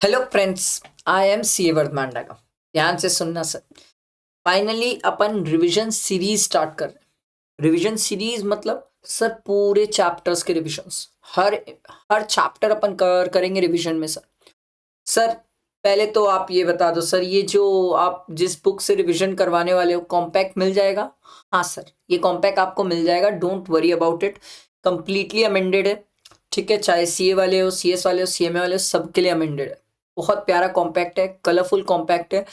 Hello friends, I am C Vardhman Daga. ध्यान से सुनना सर। फाइनली अपन रिवीजन सीरीज स्टार्ट कर रहे हैं। रिवीजन सीरीज मतलब सर पूरे चैप्टर्स के रिविजन्स। हर हर चैप्टर अपन करेंगे रिवीजन में सर। सर पहले तो आप ये बता दो सर, ये जो आप जिस बुक से रिवीजन करवाने वाले हो कॉम्पैक्ट मिल जाएगा? हाँ सर, ये कॉम्पैक्ट आपको मिल जाएगा, don't worry about it. Completely amended है, ठीक है। चाहे सीए वाले हो, सीएस वाले हो, सीएमए वाले हो, सबके लिए अमेंडेड है। बहुत प्यारा कॉम्पैक्ट है, कलरफुल कॉम्पैक्ट है,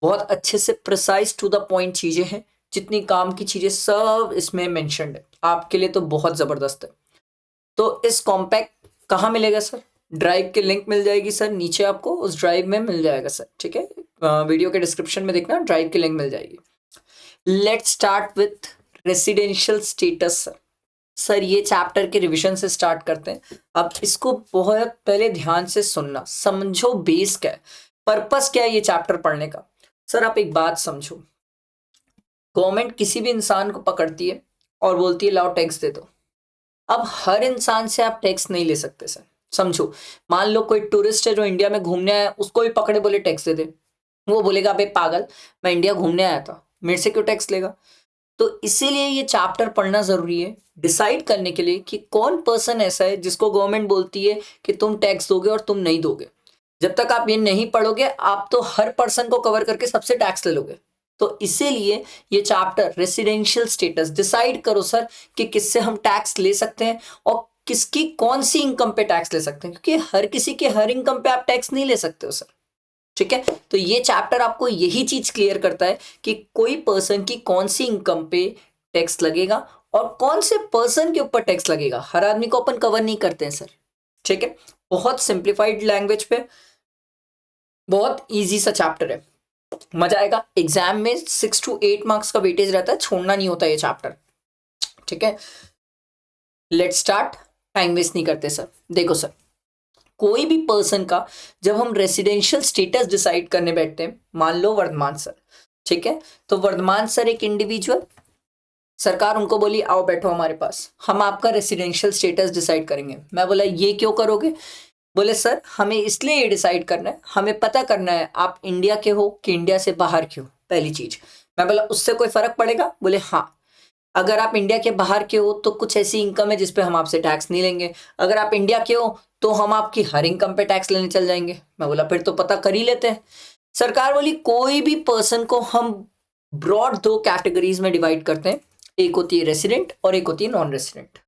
बहुत अच्छे से प्रिसाइज टू द पॉइंट चीजें हैं। जितनी काम की चीजें सब इसमें मेंशन्ड है, आपके लिए तो बहुत जबरदस्त है। तो इस कॉम्पैक्ट कहाँ मिलेगा सर? ड्राइव के लिंक मिल जाएगी सर, नीचे आपको उस ड्राइव में मिल जाएगा सर, ठीक है। वीडियो के डिस्क्रिप्शन में देखना, ड्राइव की लिंक मिल जाएगी। Let's start with residential status sir. Sir ये चैप्टर के रिवीजन से स्टार्ट करते हैं। अब इसको बहुत पहले ध्यान से सुनना, समझो बेस क्या है, पर्पस क्या है ये चैप्टर पढ़ने का। सर आप एक बात समझो, गवर्नमेंट किसी भी इंसान को पकड़ती है और बोलती है लाओ टैक्स दे दो। अब हर इंसान से आप टैक्स नहीं ले सकते सर, समझो। मान लो कोई टूरिस्ट है जो इंडिया में घूमने आया, उसको भी पकड़े बोले टैक्स दे दे, वो बोलेगा अबे पागल, मैं इंडिया घूमने आया था, मेरे से क्यों टैक्स लेगा? तो इसीलिए ये चैप्टर पढ़ना जरूरी है डिसाइड करने के लिए कि कौन पर्सन ऐसा है जिसको गवर्नमेंट बोलती है कि तुम टैक्स दोगे और तुम नहीं दोगे। जब तक आप ये नहीं पढ़ोगे आप तो हर पर्सन को कवर करके सबसे टैक्स ले लोगे। तो इसीलिए ये चैप्टर रेसिडेंशियल स्टेटस डिसाइड करो सर कि किससे हम टैक्स ले सकते हैं और किसकी कौन सी इनकम पे टैक्स ले सकते हैं, क्योंकि हर किसी के हर इनकम पे आप टैक्स नहीं ले सकते हो सर, ठीक है। तो ये चैप्टर आपको यही चीज क्लियर करता है कि कोई पर्सन की कौन सी इनकम पे टैक्स लगेगा और कौन से पर्सन के ऊपर टैक्स लगेगा। हर आदमी को अपन कवर नहीं करते हैं सर, ठीक है। बहुत सिंप्लीफाइड लैंग्वेज पे बहुत इजी सा चैप्टर है, मजा आएगा। एग्जाम में 6 to 8 मार्क्स का वेटेज रहता है, छोड़ना नहीं होता ये चैप्टर, ठीक है। लेट्स स्टार्ट, टाइम वेस्ट नहीं करते सर। देखो सर, कोई भी पर्सन का जब हम रेसिडेंशियल स्टेटस डिसाइड करने बैठते हैं, मान लो वर्धमान सर, ठीक है। तो वर्धमान सर एक इंडिविजुअल, सरकार उनको बोली आओ बैठो हमारे पास, हम आपका रेसिडेंशियल स्टेटस डिसाइड करेंगे। मैं बोला ये क्यों करोगे? बोले सर हमें इसलिए ये डिसाइड करना है, हमें पता करना है आप इंडिया के हो कि इंडिया से बाहर के हो, पहली चीज। मैं बोला उससे कोई फर्क पड़ेगा? बोले हाँ, अगर आप इंडिया के बाहर के हो तो कुछ ऐसी इनकम है जिसपे हम आपसे टैक्स नहीं लेंगे, अगर आप इंडिया के हो तो हम आपकी हर इनकम पे टैक्स लेने चल जाएंगे। मैं बोला फिर तो पता कर ही लेते हैं। सरकार बोली कोई भी पर्सन को हम ब्रॉड 2 कैटेगरीज में डिवाइड करते हैं, एक होती है रेसिडेंट और एक होती है नॉन रेसिडेंट।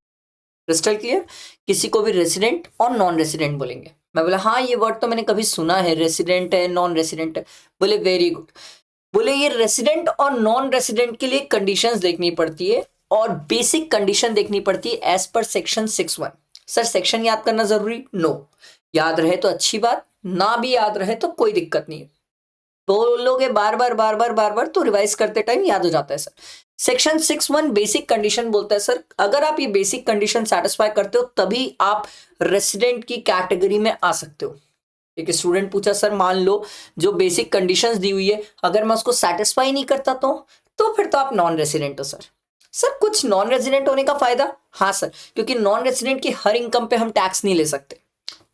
Crystal clear? किसी को भी रेसिडेंट और नॉन रेसिडेंट बोलेंगे। मैं बोला हाँ ये वर्ड तो मैंने कभी सुना है, रेसिडेंट है नॉन रेसिडेंट है। बोले वेरी गुड। बोले ये रेसिडेंट और नॉन रेसिडेंट के लिए कंडीशंस देखनी पड़ती है और बेसिक कंडीशन देखनी पड़ती है as per section 6(1). Sir section याद करना जरूरी? नो। याद रहे तो अच्छी बात, ना भी याद रहे तो कोई दिक्कत नहीं है। बोलोगे बार बार बार बार बार बार तो रिवाइज करते टाइम याद हो जाता है सर। सेक्शन 6(1) बेसिक कंडीशन बोलता है सर, अगर आप ये बेसिक कंडीशन सेटिस्फाई करते हो तभी आप रेसिडेंट की कैटेगरी में आ सकते हो। एक स्टूडेंट पूछा सर मान लो जो बेसिक कंडीशंस दी हुई है अगर मैं उसको सेटिस्फाई नहीं करता तो फिर तो आप नॉन रेसिडेंट हो सर। सर कुछ नॉन रेसिडेंट होने का फायदा? हाँ सर, क्योंकि नॉन रेसिडेंट की हर इनकम पे हम टैक्स नहीं ले सकते।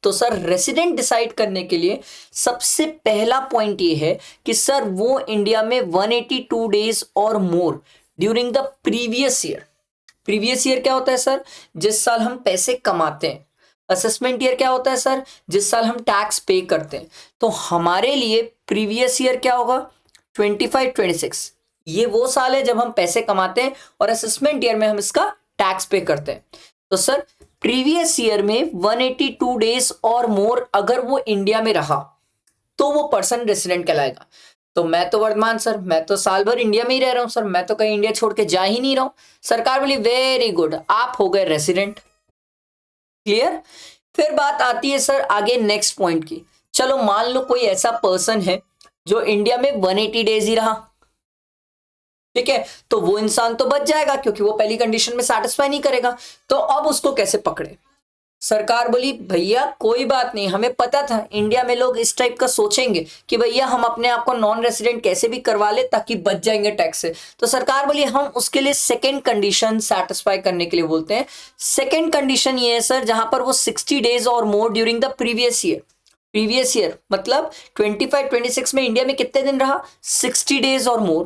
तो सर रेसिडेंट डिसाइड करने के लिए सबसे पहला पॉइंट ये है कि सर वो इंडिया में 182 डेज और मोर during the previous year. Previous year क्या होता है सर? जिस साल हम पैसे कमाते हैं। असेसमेंट ईयर क्या होता है सर? जिस साल हम टैक्स पे करते हैं। तो हमारे लिए प्रीवियस ईयर क्या होगा? 25-26। ये वो साल है जब हम पैसे कमाते हैं और असेसमेंट ईयर में हम इसका टैक्स पे करते हैं। तो सर प्रीवियस ईयर में 182 डेज और मोर अगर वो इंडिया में रहा तो वो पर्सन रेसिडेंट कहलाएगा। तो मैं तो वर्धमान सर, मैं तो साल भर इंडिया में ही रह रहा हूं सर, मैं तो कहीं इंडिया छोड़ के जा ही नहीं रहा हूं। सरकार बोली वेरी गुड, आप हो गए रेसिडेंट। क्लियर? फिर बात आती है सर आगे नेक्स्ट पॉइंट की। चलो मान लो कोई ऐसा पर्सन है जो इंडिया में 180 डेज ही रहा, ठीक है। तो वो इंसान तो बच जाएगा क्योंकि वो पहली कंडीशन में सेटिस्फाई नहीं करेगा। तो अब उसको कैसे पकड़े? सरकार बोली भैया कोई बात नहीं, हमें पता था इंडिया में लोग इस टाइप का सोचेंगे कि भैया हम अपने आप को नॉन रेसिडेंट कैसे भी करवा ले ताकि बच जाएंगे टैक्स से। तो सरकार बोली हम उसके लिए सेकंड कंडीशन सेटिस्फाई करने के लिए बोलते हैं। सेकंड कंडीशन ये है सर जहां पर वो 60 डेज और मोर during the previous year. Previous year मतलब 25-26 में इंडिया में कितने दिन रहा, 60 डेज और मोर,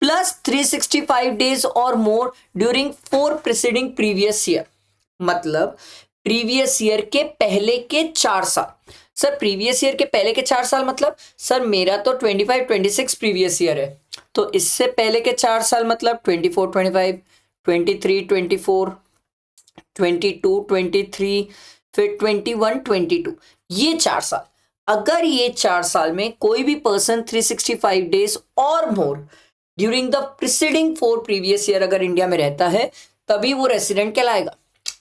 प्लस 365 डेज और मोर ड्यूरिंग 4 प्रीसीडिंग प्रीवियस ईयर, मतलब प्रीवियस ईयर के पहले के 4 साल। सर प्रीवियस ईयर के पहले के 4 साल मतलब सर मेरा तो 25-26 प्रीवियस ईयर है, तो इससे पहले के 4 साल मतलब 24-25, 23-24, 22-23, फिर 21-22, ये 4 साल। अगर ये 4 साल में कोई भी पर्सन 365 डेज और मोर during the preceding 4 previous year अगर इंडिया में रहता है तभी वो रेसिडेंट कहलाएगा।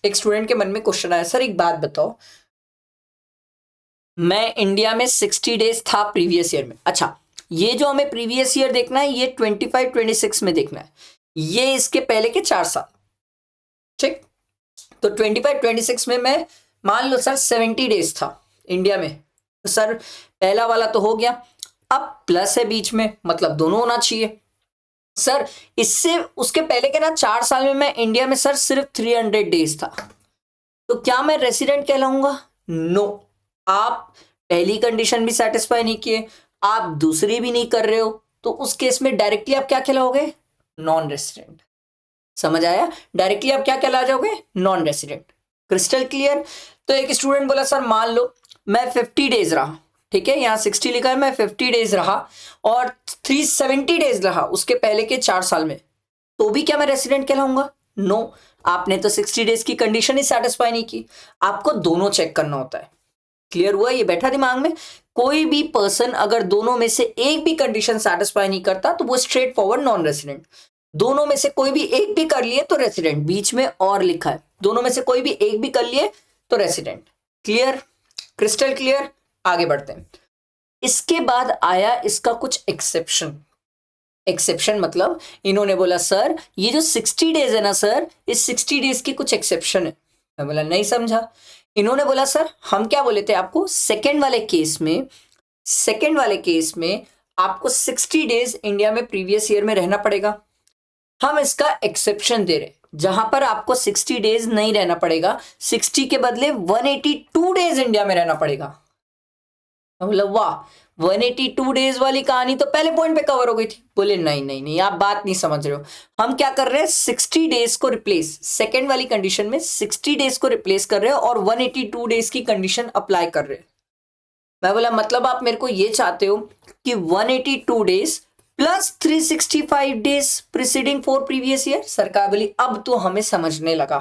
एक स्टूडेंट के मन में क्वेश्चन आया, सर एक बात बताओ, मैं इंडिया में 60 डेज था प्रीवियस ईयर में, अच्छा ये जो हमें प्रीवियस ईयर देखना है ये 25-26 में देखना है, ये इसके पहले के 4 साल, ठीक। तो 25-26 में मैं मान लो सर 70 डेज था इंडिया में, तो सर पहला वाला तो हो गया, अब प्लस है बीच में मतलब दोनों होना चाहिए। सर इससे उसके पहले के ना 4 साल में मैं इंडिया में सर सिर्फ 300 डेज था, तो क्या मैं रेसिडेंट कहलाऊंगा? नो, आप पहली कंडीशन भी सेटिस्फाई नहीं किए, आप दूसरी भी नहीं कर रहे हो, तो उस केस में डायरेक्टली आप क्या कहलाओगे? Non resident. समझ आया? डायरेक्टली आप क्या कहला जाओगे? Non resident. Crystal clear? तो एक स्टूडेंट बोला सर मान लो मैं 50 डेज रहा, ठीक है, यहाँ 60 लिखा है, मैं 50 डेज रहा और 370 डेज रहा उसके पहले के 4 साल में, तो भी क्या मैं रेसिडेंट कहलाऊंगा? नो, आपने तो 60 डेज की कंडीशन ही सेटिस्फाई नहीं की, आपको दोनों चेक करना होता है। क्लियर हुआ? ये बैठा दिमाग में? कोई भी पर्सन अगर दोनों में से एक भी कंडीशन सेटिस्फाई नहीं करता तो वो स्ट्रेट फॉरवर्ड नॉन रेसिडेंट, दोनों में से कोई भी एक भी कर लिए तो रेसिडेंट, बीच में और लिखा है, दोनों में से कोई भी एक भी कर लिए तो रेसिडेंट। क्लियर? Crystal clear? आगे बढ़ते हैं। इसके बाद आया इसका कुछ एक्सेप्शन। एक्सेप्शन मतलब इन्होंने बोला सर ये जो 60 डेज है ना सर, इस 60 डेज की कुछ एक्सेप्शन है। मैं बोला नहीं समझा। इन्होंने बोला सर हम क्या बोले थे आपको, सेकंड वाले केस में आपको 60 डेज इंडिया में प्रीवियस ईयर में रहना पड़ेगा, हम इसका एक्सेप्शन दे रहे जहां पर आपको 60 डेज नहीं रहना पड़ेगा, 60 के बदले 182 डेज इंडिया में रहना पड़ेगा। मतलब वाह, 182 डेज वाली कहानी तो पहले पॉइंट पे कवर हो गई थी। बोले नहीं नहीं नहीं, आप बात नहीं समझ रहे हो, हम क्या कर रहे हैं 60 डेज को रिप्लेस, सेकेंड वाली कंडीशन में 60 डेज को रिप्लेस कर रहे हैं और 182 डेज की कंडीशन अप्लाई कर रहे हैं। मैं बोला मतलब आप मेरे को ये चाहते हो कि 182 days plus 365 days preceding 4 previous year? सरकार बोली अब तो हमें समझने लगा,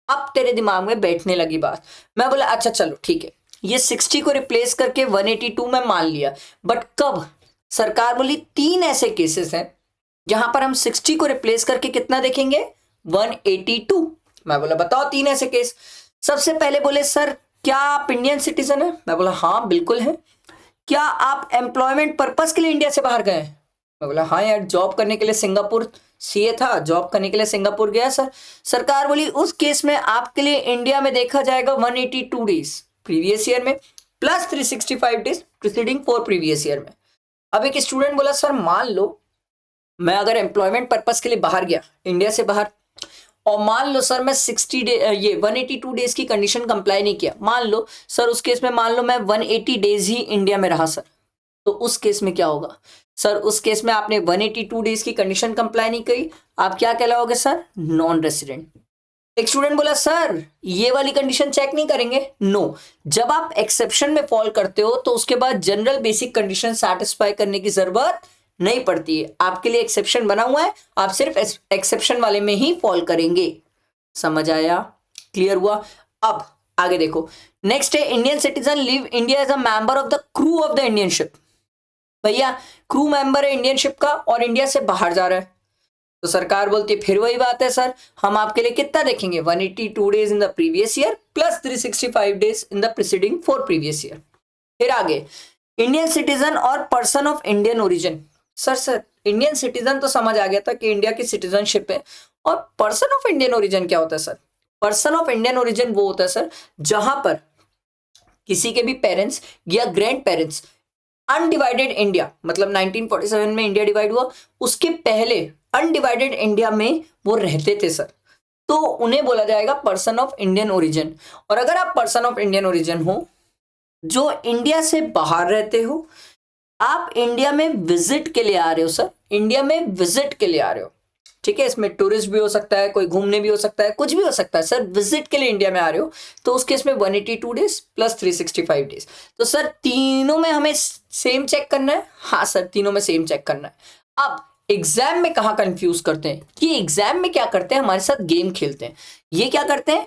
अब तेरे दिमाग में बैठने लगी बात। मैं बोला अच्छा चलो ठीक है, ये 60 को रिप्लेस करके 182 में मान लिया, बट कब? सरकार बोली 3 ऐसे केसेस हैं जहां पर हम 60 को रिप्लेस करके कितना देखेंगे? 182। मैं बोला बताओ 3 ऐसे केस। सबसे पहले बोले सर क्या आप इंडियन सिटीजन है? मैं बोला हाँ बिल्कुल है। क्या आप एम्प्लॉयमेंट पर्पस के लिए इंडिया से बाहर गए? मैं बोला हाँ यार, जॉब करने के लिए सिंगापुर सीए था, जॉब करने के लिए सिंगापुर गया सर। सरकार बोली उस केस में आपके लिए इंडिया में देखा जाएगा 182 डेज प्रीवियस ईयर में plus 365 days preceding 4 previous year में। अब एक स्टूडेंट बोला सर मान लो मैं अगर एम्प्लॉयमेंट पर्पस के लिए बाहर गया इंडिया से बाहर, और मान लो सर मैं 60 डे ये 182 डेज की कंडीशन कंप्लाई नहीं किया, मान लो सर उस केस में मान लो मैं 180 डेज ही इंडिया में रहा सर, तो उस केस में क्या होगा? सर उस केस में आपने 182 डेज की कंडीशन कंप्लाई नहीं करी, आप क्या कहलाओगे सर? Non resident. एक स्टूडेंट बोला सर ये वाली कंडीशन चेक नहीं करेंगे? नो, जब आप एक्सेप्शन में फॉल करते हो तो उसके बाद जनरल बेसिक कंडीशन सेटिस्फाई करने की जरूरत नहीं पड़ती है, आपके लिए एक्सेप्शन बना हुआ है, आप सिर्फ एक्सेप्शन वाले में ही फॉल करेंगे। समझ आया? क्लियर हुआ? अब आगे देखो, नेक्स्ट है Indian citizen live India as a member of the crew of the Indian ship. भैया क्रू मेंबर है इंडियन शिप का और इंडिया से बाहर जा रहा है, तो सरकार बोलती है फिर वही बात है सर, हम आपके लिए कितना देखेंगे 182 days in the previous year plus 365 days in the preceding 4 previous year. फिर आगे इंडियन सिटीजन और person of Indian origin. Sir Indian citizen तो समझ आ गया था कि इंडिया की सिटीजनशिप है, और पर्सन ऑफ इंडियन ओरिजिन क्या होता है sir? Person of Indian origin वो होता है सर जहां पर किसी के भी पेरेंट्स या ग्रैंड पेरेंट्स अनडिवाइडेड इंडिया, मतलब 1947 में इंडिया डिवाइड हुआ, उसके पहले अनडिवाइडेड इंडिया में वो रहते थे सर, तो उन्हें बोला जाएगा पर्सन ऑफ इंडियन ओरिजिन। और अगर आप पर्सन ऑफ इंडियन ओरिजिन हो जो इंडिया से बाहर रहते हो, आप इंडिया में विजिट के लिए आ रहे हो सर, इंडिया में विजिट के लिए आ रहे हो, ठीक है। इसमें टूरिस्ट भी हो सकता है, कोई घूमने भी हो सकता है, कुछ भी हो सकता है सर, विजिट के लिए इंडिया में आ रहे हो, तो उस केस में 182 डेज प्लस 365 डेज। तो सर तीनों में हमें सेम चेक करना है, हाँ सर तीनों में सेम चेक करना है। अब एग्जाम में कहाँ कंफ्यूज करते हैं कि एग्जाम में क्या करते हैं, हमारे साथ गेम खेलते हैं। ये क्या करते हैं,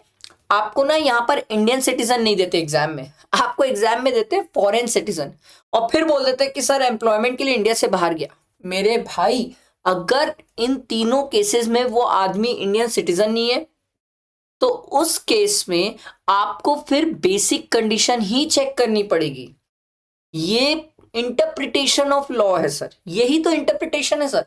आपको ना यहाँ पर इंडियन सिटीजन नहीं देते एग्जाम में, आपको एग्जाम में देते हैं फॉरेन सिटीजन, और फिर बोल देते हैं कि सर एम्प्लॉयमेंट के लिए इंडिया से बाहर गया। मेरे भाई अगर इन तीनों केसेस में वो आदमी इंडियन सिटीजन नहीं है, तो उस केस में आपको फिर बेसिक कंडीशन ही चेक करनी पड़ेगी। ये इंटरप्रिटेशन ऑफ लॉ है सर, यही तो इंटरप्रिटेशन है सर।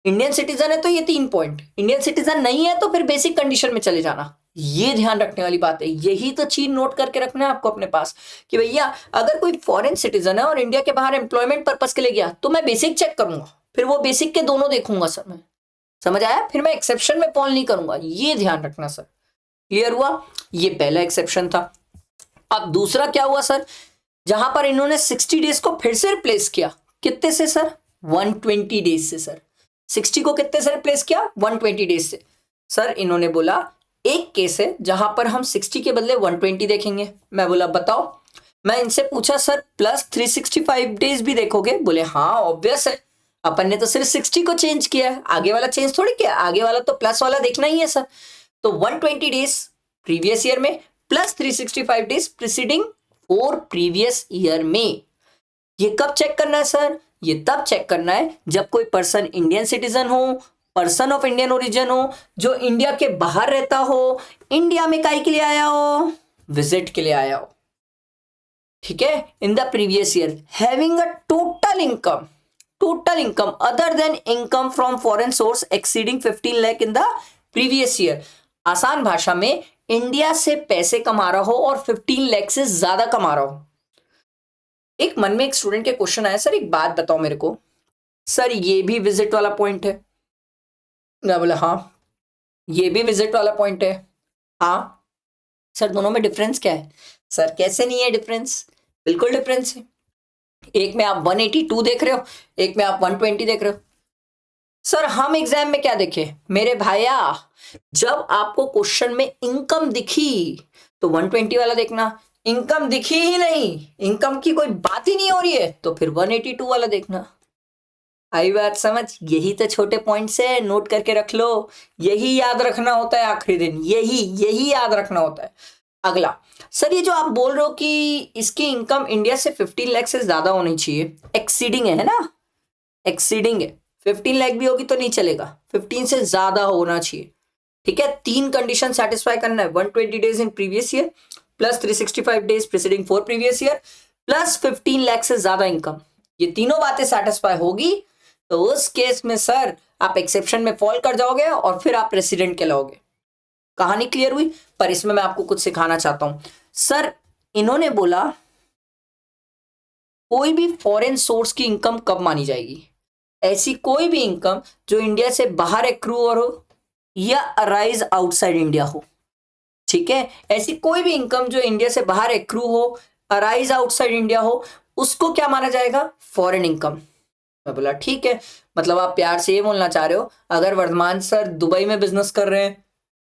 इंडियन सिटीजन है तो ये 3 पॉइंट, इंडियन सिटीजन नहीं है तो फिर बेसिक कंडीशन में चले जाना। ये ध्यान रखने वाली बात है, यही तो चीज नोट करके रखना है आपको अपने पास कि भैया अगर कोई फॉरेन सिटीजन है और इंडिया के बाहर एम्प्लॉयमेंट पर्पस के लिए गया तो मैं बेसिक चेक करूंगा, फिर वो बेसिक के दोनों देखूंगा सर मैं, समझ आया, फिर मैं एक्सेप्शन में फॉल नहीं करूंगा, ये ध्यान रखना सर। क्लियर हुआ, ये पहला एक्सेप्शन था। अब दूसरा क्या हुआ सर, जहां पर इन्होंने 60 डेज को फिर से रिप्लेस किया, कितने से सर, 120 डेज से सर। 60 को कितने से रिप्लेस किया, 120 डेज से। सर इन्होंने बोला एक केस है जहां पर हम 60 के बदले 120 देखेंगे। मैं बोला बताओ, मैं इनसे पूछा सर प्लस 365 डेज भी देखोगे, बोले हाँ ऑब्वियस है, अपन ने तो सिर्फ 60 को चेंज किया है, आगे वाला चेंज थोड़ी किया, आगे वाला तो प्लस वाला देखना ही है सर। तो 120 डेज प्रीवियस ईयर में plus 365 days preceding 4 previous year में। ये कब चेक करना है सर, ये तब चेक करना है जब कोई पर्सन इंडियन सिटीजन हो, पर्सन ऑफ इंडियन ओरिजिन हो, जो इंडिया के बाहर रहता हो, इंडिया में काहे के लिए आया हो, विजिट के लिए आया हो, ठीक है। In the previous year having a total income other than income from foreign source exceeding 15 lakh in the previous year. आसान भाषा में इंडिया से पैसे कमा रहा हो और 15 लाख से ज्यादा कमा रहा हो। एक मन में एक स्टूडेंट के क्वेश्चन आया, सर एक बात बताओ मेरे को, सर ये भी विजिट वाला पॉइंट है। मैं बोला हाँ ये भी विजिट वाला पॉइंट है। हाँ सर दोनों में डिफरेंस क्या है, सर कैसे नहीं है डिफरेंस, बिल्कुल डिफरेंस है। एक में आप 182 देख रहे हो, एक में आप 120 देख रहे हो। सर हम एग्जाम में क्या देखे मेरे भाइया, जब आपको क्वेश्चन में इनकम दिखी तो 120 वाला देखना, इनकम दिखी ही नहीं, इनकम की कोई बात ही नहीं हो रही है, तो फिर 182 वाला देखना। आई बात समझ, यही तो छोटे पॉइंट्स है, नोट करके रख लो, यही याद रखना होता है आखिरी दिन, यही याद रखना होता है। अगला सर ये जो आप बोल रहे हो कि इसकी इनकम इंडिया से 15 लाख से ज्यादा होनी चाहिए, एक्सीडिंग है ना, एक्सीडिंग है, 15 लाख भी होगी तो नहीं चलेगा, 15 से ज्यादा होना चाहिए, ठीक है। 3 कंडीशन सेटिस्फाई करना है, 120 days in previous year plus 365 days preceding 4 previous year plus 15 lakh से ज्यादा इनकम। ये तीनों बातें सेटिस्फाई होगी तो उस केस में सर आप एक्सेप्शन में फॉल कर जाओगे और फिर आप रेसिडेंट कहलाओगे। कहानी क्लियर हुई, पर इसमें मैं आपको कुछ सिखाना चाहता हूं। सर इन्होंने बोला कोई भी फॉरेन सोर्स की इनकम कब मानी जाएगी, ऐसी कोई भी इनकम जो इंडिया से बाहर एक्रू हो या अराइज आउटसाइड इंडिया हो, ठीक है। ऐसी कोई भी इनकम जो इंडिया से बाहर एक्रू हो, अराइज आउटसाइड इंडिया हो, उसको क्या माना जाएगा, फॉरेन इनकम। मैं बोला ठीक है, मतलब आप प्यार से ये बोलना चाह रहे हो अगर वर्धमान सर दुबई में बिजनेस कर रहे हैं,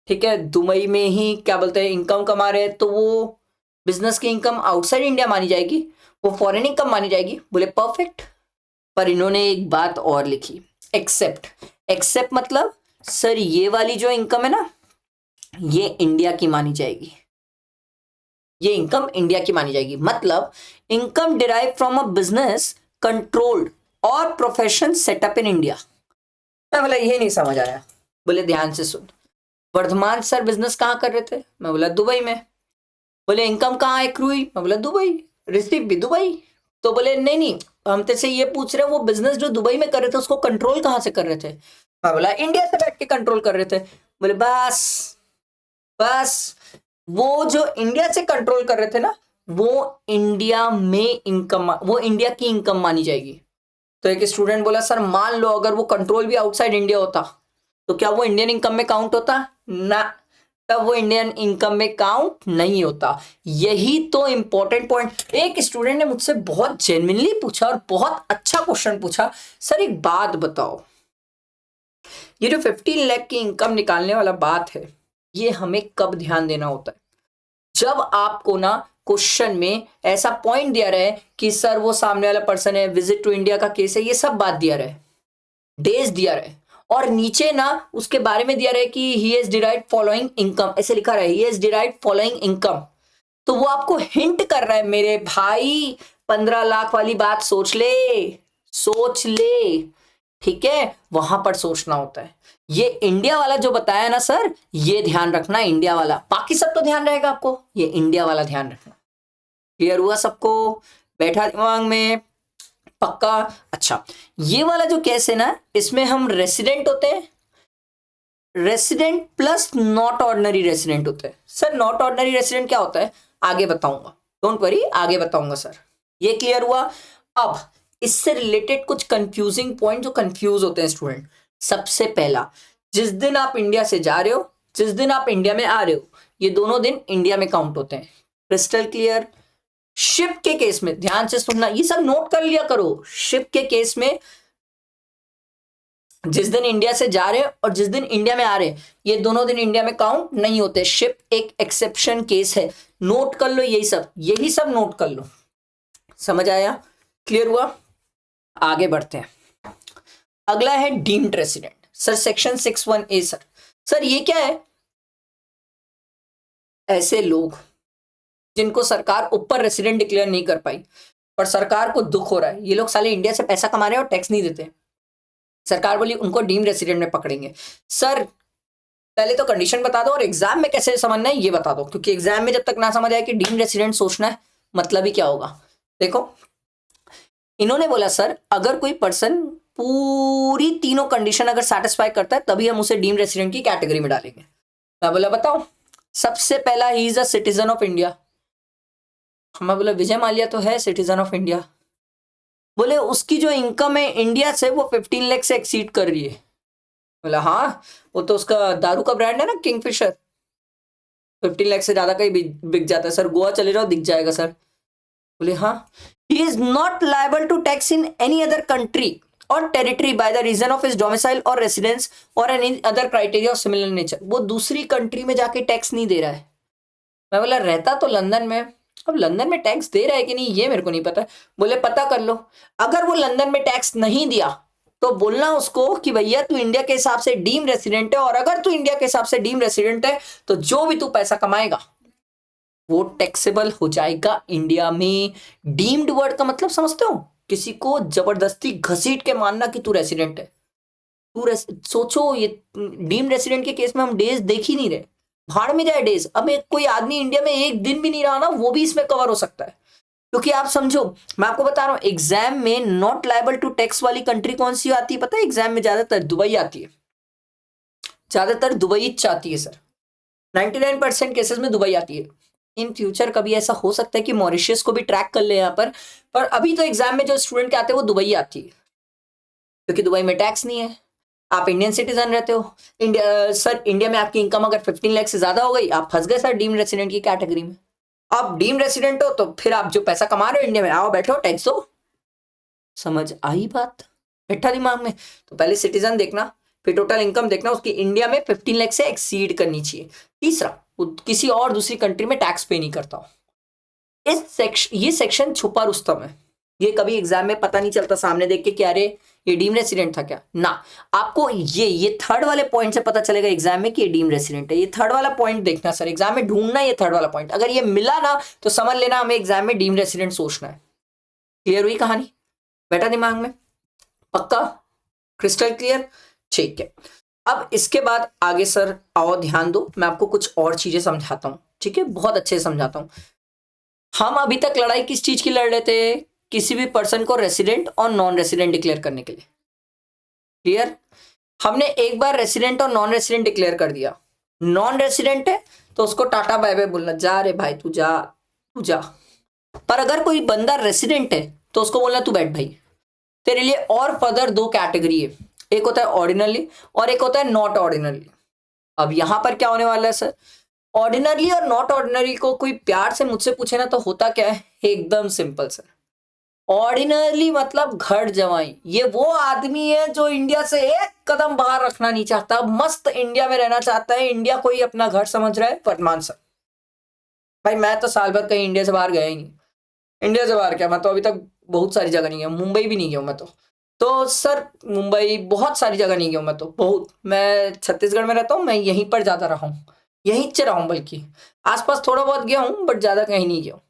ठीक है, दुबई में ही क्या बोलते हैं इनकम कमा रहे हैं, तो वो बिजनेस की इनकम आउटसाइड इंडिया मानी जाएगी, वो फॉरेन इनकम मानी जाएगी। बोले परफेक्ट, पर इन्होंने एक बात और लिखी, एक्सेप्ट। एक्सेप्ट मतलब सर ये वाली जो इनकम है ना ये इंडिया की मानी जाएगी, ये इनकम इंडिया की मानी जाएगी, मतलब income derive from a business controlled और प्रोफेशन सेटअप इन इंडिया। मैं बोला ये नहीं समझ आया। बोले ध्यान से सुन, वर्धमान सर बिजनेस कहाँ कर रहे थे, मैं बोला दुबई में। बोले इनकम कहाँ एक्रू हुई, मैं बोला दुबई, रिसीव भी दुबई। तो बोले नहीं हम तेरे ये पूछ रहे हैं वो बिजनेस जो दुबई में कर रहे थे उसको कंट्रोल कहाँ से कर रहे थे, मैं बोला इंडिया से बैठ के कंट्रोल कर रहे थे। बोले बस वो जो इंडिया से कंट्रोल कर रहे थे ना वो इंडिया में इनकम, वो इंडिया की इनकम मानी जाएगी। तो एक स्टूडेंट बोला सर मान लो अगर वो कंट्रोल भी आउटसाइड इंडिया होता तो क्या वो इंडियन इनकम में काउंट होता ना, तब वो इंडियन इनकम में काउंट नहीं होता। यही तो इंपॉर्टेंट पॉइंट। एक स्टूडेंट ने मुझसे बहुत जेन्युइनली पूछा और बहुत अच्छा क्वेश्चन पूछा, सर एक बात बताओ, ये जो 15 लाख की इनकम निकालने वाला बात है, ये हमें कब ध्यान देना होता है? जब आपको ना क्वेश्चन में ऐसा पॉइंट दिया रहे कि सर वो सामने वाला पर्सन है, विजिट टू इंडिया का केस है, ये सब बात दिया रहे, डेज दिया रहे, और नीचे ना उसके बारे में दिया रहे कि he has derived following income, ऐसे लिखा रहे, he has derived following income, तो वो आपको हिंट कर रहा है मेरे भाई 15 लाख वाली बात सोच ले, सोच ले, ठीक है, वहां पर सोचना होता है। ये इंडिया वाला जो बताया ना सर, ये ध्यान रखना, इंडिया वाला, बाकी सब तो ध्यान रहेगा आपको, ये इंडिया वाला ध्यान रखना। क्लियर हुआ सबको? बैठा दिमाग में? पक्का? अच्छा, ये वाला जो केस है ना, इसमें हम रेसिडेंट होते हैं, resident plus not ordinary resident होते हैं। सर नॉट ऑर्डिनरी रेसिडेंट क्या होता है आगे बताऊंगा, डोंट वरी, आगे बताऊंगा सर। ये क्लियर हुआ? अब इससे रिलेटेड कुछ कंफ्यूजिंग पॉइंट जो कंफ्यूज होते हैं स्टूडेंट। सबसे पहला, जिस दिन आप इंडिया से जा रहे हो, जिस दिन आप इंडिया में आ रहे हो, ये दोनों दिन इंडिया में काउंट होते हैं। Crystal clear? शिप के केस में ध्यान से सुनना, ये सब नोट कर लिया करो। शिप के केस में जिस दिन इंडिया से जा रहे हैं और जिस दिन इंडिया में आ रहे हैं, ये दोनों दिन इंडिया में काउंट नहीं होते। शिप एक एक्सेप्शन केस है, नोट कर लो, यही सब नोट कर लो। समझ आया? क्लियर हुआ? आगे बढ़ते हैं। अगला है deemed resident. Sir section 61A sir ये क्या है? ऐसे लोग जिनको सरकार ऊपर रेसिडेंट डिक्लेयर नहीं कर पाई, पर सरकार को दुख हो रहा है, ये लोग साले इंडिया से पैसा कमा रहे हैं और टैक्स नहीं देते, सरकार बोली उनको डीम्ड रेसिडेंट में पकड़ेंगे। सर पहले तो कंडीशन बता दो और एग्जाम में कैसे समझना है ये बता दो, क्योंकि एग्जाम में जब तक ना समझ आए कि डीम्ड रेसिडेंट सोचना है मतलब ही क्या होगा। देखो इन्होंने बोला सर अगर कोई पर्सन पूरी तीनों कंडीशन अगर सेटिस्फाई करता है तभी हम उसे डीम्ड रेसिडेंट की कैटेगरी में डालेंगे। मैं बोला बताओ। सबसे पहला he is a citizen of India. मैं बोला विजय माल्या तो है सिटीजन ऑफ इंडिया। बोले उसकी जो इनकम है इंडिया से वो 15 लाख से एक्सीड कर रही है। बोला हाँ, वो तो उसका दारू का ब्रांड है ना किंगफिशर, 15 लाख से ज्यादा का ही बिक जाता है सर, गोवा चले जाओ दिख जाएगा सर। बोले हाँ, he is not liable to tax in any other country और territory by the reason of his domicile और रेसिडेंस और any other criteria of similar nature. वो दूसरी कंट्री में जाके टैक्स नहीं दे रहा है। मैं बोला रहता तो लंदन में, अब लंदन में टैक्स दे रहा है कि नहीं ये मेरे को नहीं पता। बोले पता कर लो, अगर वो लंदन में टैक्स नहीं दिया तो बोलना उसको कि भैया तू इंडिया के हिसाब से डीम रेसिडेंट है, और अगर तू इंडिया के हिसाब से डीम रेसिडेंट है तो जो भी तू पैसा कमाएगा वो टैक्सेबल हो जाएगा इंडिया में। डीम्ड वर्ड का मतलब समझते हो? किसी को जबरदस्ती घसीट के मानना कि तू रेसिडेंट है। सोचो ये डीम्ड रेसिडेंट के केस में हम डेज देख ही नहीं रहे, भाड़ में जाए डेज। अब एक कोई आदमी इंडिया में एक दिन भी नहीं रहा ना, वो भी इसमें कवर हो सकता है। क्योंकि आप समझो, मैं आपको बता रहा हूं एग्जाम में नॉट लायबल टू टैक्स वाली कंट्री कौन सी आती है पता है? एग्जाम में ज्यादातर दुबई आती है, ज्यादातर दुबई चाहती है सर, 99% केसेस में दुबई आती है। इन फ्यूचर कभी ऐसा हो सकता है कि मॉरिशियस को भी ट्रैक कर ले यहाँ पर अभी तो एग्जाम में जो स्टूडेंट के आते हैं वो दुबई आती है, क्योंकि दुबई में टैक्स नहीं है। आप इंडियन सिटीजन रहते हो, इंडिया में आपकी इनकम अगर 15 लाख से ज्यादा हो गई, आप फंस गए सर डीम रेसिडेंट की कैटेगरी में। आप डीम रेसिडेंट हो तो फिर आप जो पैसा कमा रहे हो इंडिया में, आओ बैठो टैक्स दो। समझ आई बात? बैठा दिमाग में? तो पहले सिटीजन देखना, फिर टोटल इनकम देखना, उसकी इंडिया में 15 लाख से एक्सीड करनी चाहिए। तीसरा, वो किसी और दूसरी कंट्री में टैक्स पे नहीं करता हो। ये सेक्शन छुपा रुस्तम है, ये कभी एग्जाम में पता नहीं चलता सामने देख के कि अरे ये डीम रेसिडेंट था क्या ना। आपको ये थर्ड वाले पॉइंट से पता चलेगा एग्जाम में कि ये डीम रेसिडेंट है। ये थर्ड वाला पॉइंट देखना सर, एग्जाम में ढूंढना ये थर्ड वाला पॉइंट, अगर ये मिला ना तो समझ लेना हमें एग्जाम में डीम रेसिडेंट सोचना है। क्लियर हुई कहानी? बैठा दिमाग में? पक्का? Crystal clear? ठीक है। अब इसके बाद आगे सर आओ ध्यान दो, मैं आपको कुछ और चीजें समझाता हूं, ठीक है, बहुत अच्छे से समझाता हूं। हम अभी तक लड़ाई किस चीज की लड़ रहे थे? किसी भी पर्सन को रेसिडेंट और नॉन रेसिडेंट डिक्लेयर करने के लिए। क्लियर? हमने एक बार रेसिडेंट और नॉन रेसिडेंट डिक्लेयर कर दिया। नॉन रेसिडेंट है तो उसको टाटा बाय बाय बोलना, जा रे भाई तू जा, तू जा। पर अगर कोई बंदा रेसिडेंट है तो उसको बोलना तू बैठ भाई। तेरे लिए और फर्दर दो कैटेगरी है, एक होता है ऑर्डिनरी और एक होता है नॉट ऑर्डिनरी। अब यहां पर क्या होने वाला है सर? ऑर्डिनरी और नॉट ऑर्डिनरी को कोई प्यार से मुझसे पूछे ना तो होता क्या है, एकदम सिंपल सर। ऑर्डिनरी मतलब घर जवाई, ये वो आदमी है जो इंडिया से एक कदम बाहर रखना नहीं चाहता, मस्त इंडिया में रहना चाहता है, इंडिया को ही अपना घर समझ रहा है। वर्तमान सर भाई मैं तो साल भर कहीं इंडिया से बाहर गया ही नहीं। इंडिया से बाहर क्या, मैं तो अभी तक बहुत सारी जगह नहीं गया, मुंबई भी नहीं गया मैं तो सर मुंबई बहुत सारी जगह नहीं गया मैं तो बहुत। मैं छत्तीसगढ़ में रहता हूँ, मैं यहीं पर ज्यादा रहा हूँ, यहीं से रहा हूँ, बल्कि आसपास थोड़ा बहुत गया हूँ बट ज्यादा कहीं नहीं गया हूँ,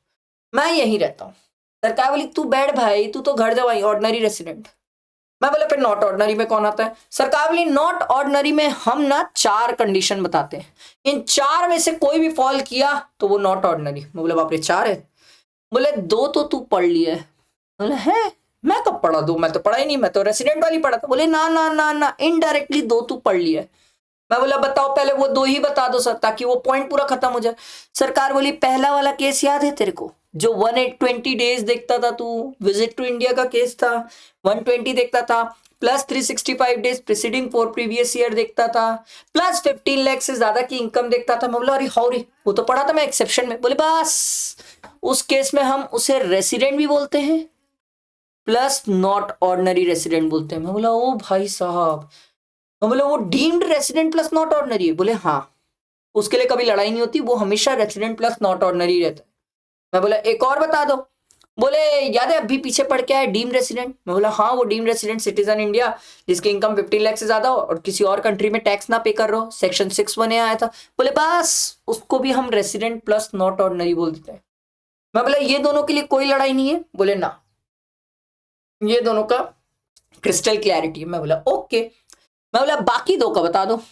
मैं यहीं रहता हूँ। सरकार बोली तू बैठ भाई, तू तो घर जवाई ऑर्डिनरी रेसिडेंट। मैं बोला फिर नॉट ऑर्डिनरी में कौन आता है? सरकार बोली नॉट ऑर्डिनरी में हम ना 4 कंडीशन बताते हैं, इन 4 में से कोई भी फॉल किया तो वो नॉट ऑर्डिनरी। मैं बोला बाप रे 4 है? बोले 2 तो तू पढ़ लिया है। बोले है, मैं कब पढ़ा? 2 मैं तो पढ़ा ही नहीं, मैं तो रेसिडेंट वाली पढ़ा था। बोले ना ना ना ना, इनडायरेक्टली 2 तू पढ़ लिया है। मैं बोला बताओ पहले वो 2 ही बता दो सर, ताकि वो पॉइंट पूरा खत्म हो जाए। सरकार बोली पहला वाला केस याद है तेरे को, जो 120 डेज देखता था तू, विजिट टू इंडिया का केस था, 120 देखता था, plus 365 days preceding for previous year देखता था, प्लस 15 लाख से ज्यादा की इनकम देखता था। मैं बोला अरे हौरी, वो तो पढ़ा था मैं एक्सेप्शन में। बोले बस उस केस में हम उसे रेसिडेंट भी बोलते हैं प्लस नॉट ऑर्डिनरी रेसिडेंट बोलते हैं। मैं बोला ओ भाई साहब, मैं बोला वो deemed resident plus not ordinary है? बोले हाँ, उसके लिए कभी लड़ाई नहीं होती, वो हमेशा रेसिडेंट प्लस नॉट ऑर्डिनरी रहता है। मैं बोला एक और बता दो। बोले याद है अभी पीछे पड़ के आया डीम रेसिडेंट? मैं बोला हाँ, वो डीम रेसिडेंट सिटीजन इंडिया जिसकी इनकम 15 लाख से ज्यादा हो और किसी और कंट्री में टैक्स ना पे कर रहे हो, सेक्शन 6(1) आया था। बोले बस उसको भी हम रेसिडेंट प्लस नॉट ऑर्डिनरी बोल देते हैं। मैं बोला ये दोनों के लिए कोई लड़ाई नहीं है? बोले ना, ये दोनों का क्रिस्टल क्लैरिटी है। मैं बोला ओके। मैं बोला बाकी 2 का बता दो।